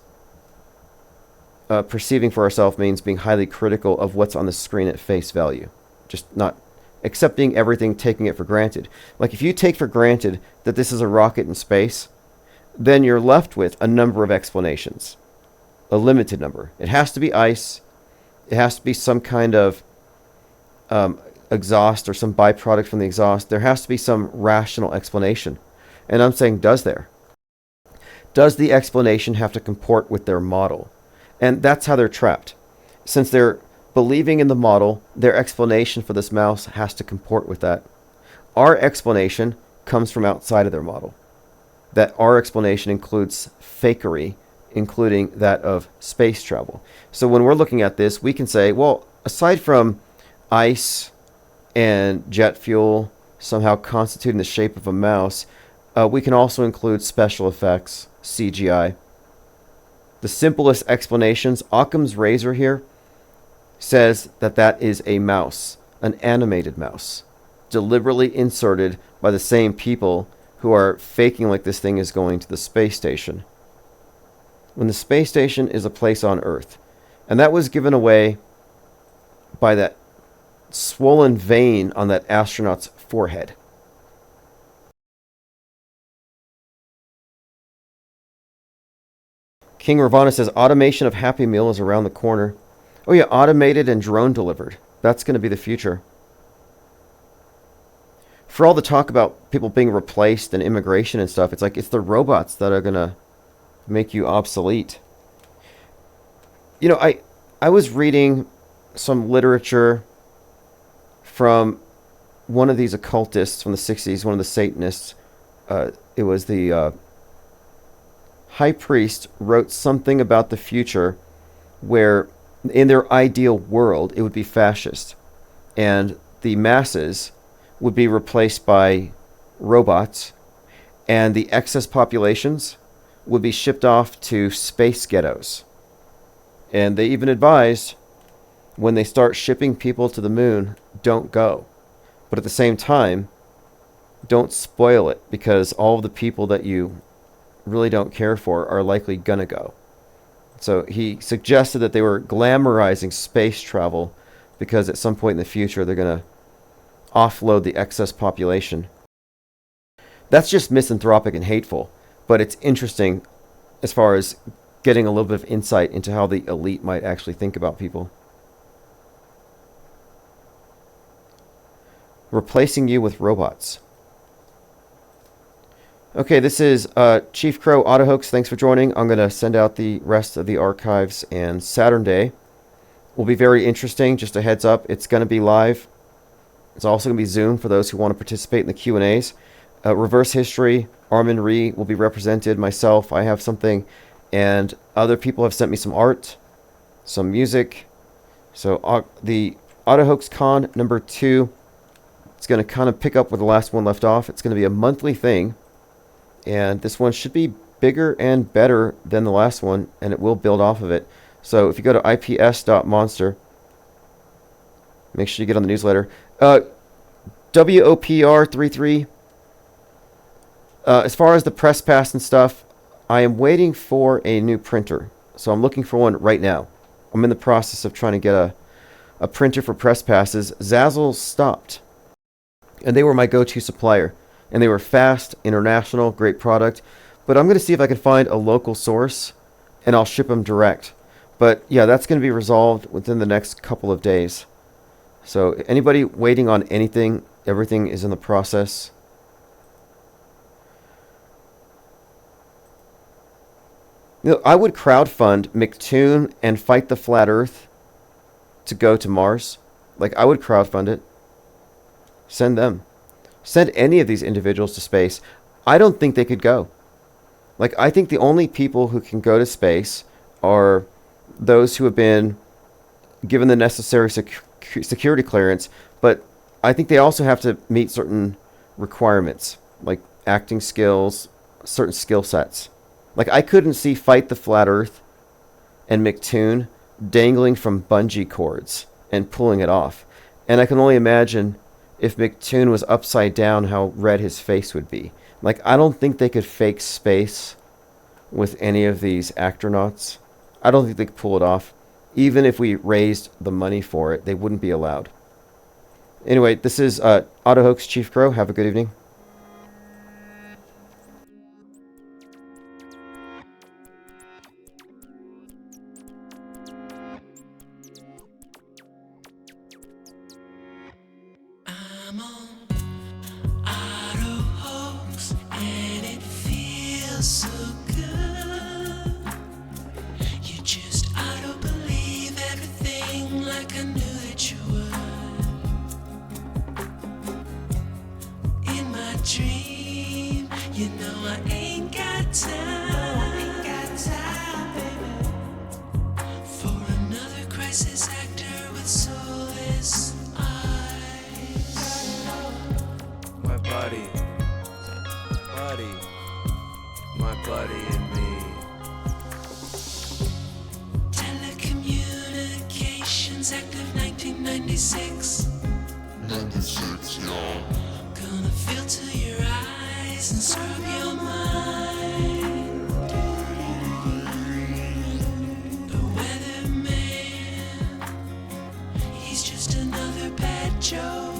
perceiving for ourselves means being highly critical of what's on the screen at face value. Just not accepting everything, taking it for granted. Like if you take for granted that this is a rocket in space, then you're left with a number of explanations. A limited number. It has to be ice. It has to be some kind of exhaust or some byproduct from the exhaust. There has to be some rational explanation. And I'm saying, does there? Does the explanation have to comport with their model? And that's how they're trapped. Since they're believing in the model, their explanation for this mouse has to comport with that. Our explanation comes from outside of their model. That our explanation includes fakery, including that of space travel. So when we're looking at this, we can say, well, aside from ice and jet fuel somehow constituting the shape of a mouse, we can also include special effects, CGI. The simplest explanations, Occam's razor here, says that that is a mouse, an animated mouse, deliberately inserted by the same people who are faking like this thing is going to the space station. When the space station is a place on Earth. And that was given away by that swollen vein on that astronaut's forehead. King Ravana says automation of Happy Meal is around the corner. Oh yeah, automated and drone delivered. That's going to be the future. For all the talk about people being replaced and immigration and stuff, it's like it's the robots that are going to make you obsolete. You know, I was reading some literature from one of these occultists from the 60s, one of the Satanists. It was the high priest wrote something about the future where in their ideal world it would be fascist and the masses would be replaced by robots and the excess populations would be shipped off to space ghettos. And they even advised when they start shipping people to the moon, don't go, But at the same time, don't spoil it, because all of the people that you really don't care for are likely gonna go. So he suggested that they were glamorizing space travel because at some point in the future they're gonna offload the excess population. That's just misanthropic and hateful, but it's interesting as far as getting a little bit of insight into how the elite might actually think about people. Replacing you with robots. Okay, this is Chief Crow Auto Hoax. Thanks for joining. I'm going to send out the rest of the archives, and Saturn Day will be very interesting. Just a heads up, it's going to be live. It's also going to be Zoom for those who want to participate in the Q&As. Reverse History, Armin Ree will be represented. Myself, I have something, and other people have sent me some art, some music. So the Auto Hoax Con number 2, it's going to kind of pick up where the last one left off. It's going to be a monthly thing, and this one should be bigger and better than the last one, and it will build off of it. So if you go to ips.monster, make sure you get on the newsletter. WOPR33. As far as the press pass and stuff, I am waiting for a new printer. So I'm looking for one right now. I'm in the process of trying to get a printer for press passes. Zazzle stopped, and they were my go-to supplier. And they were fast, international, great product. But I'm going to see if I can find a local source, and I'll ship them direct. But yeah, that's going to be resolved within the next couple of days. So anybody waiting on anything, everything is in the process. You know, I would crowdfund McToon and Fight the Flat Earth to go to Mars. Like, I would crowdfund it. Send them. Send any of these individuals to space. I don't think they could go. Like, I think the only people who can go to space are those who have been given the necessary security clearance, but I think they also have to meet certain requirements, like acting skills, certain skill sets. Like, I couldn't see Fight the Flat Earth and McToon dangling from bungee cords and pulling it off. And I can only imagine if McToon was upside down, how red his face would be. Like, I don't think they could fake space with any of these astronauts. I don't think they could pull it off. Even if we raised the money for it, they wouldn't be allowed. Anyway, this is Auto Hoax Chief Crow. Have a good evening. I'm on Auto Hoax, and it feels so good. You just auto believe everything like I knew that you would. In my dream, you know I ain't got time, baby, for another crisis actor with soulless eyes. My buddy and me. Telecommunications Act of 1996. 96, y'all. Gonna filter your eyes and scrub your mind. The weatherman, he's just another bad joke.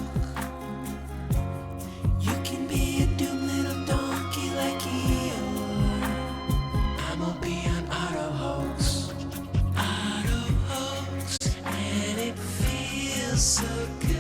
You can be a doomed little donkey like Eeyore. I'ma be on Auto Hoax, and it feels so good.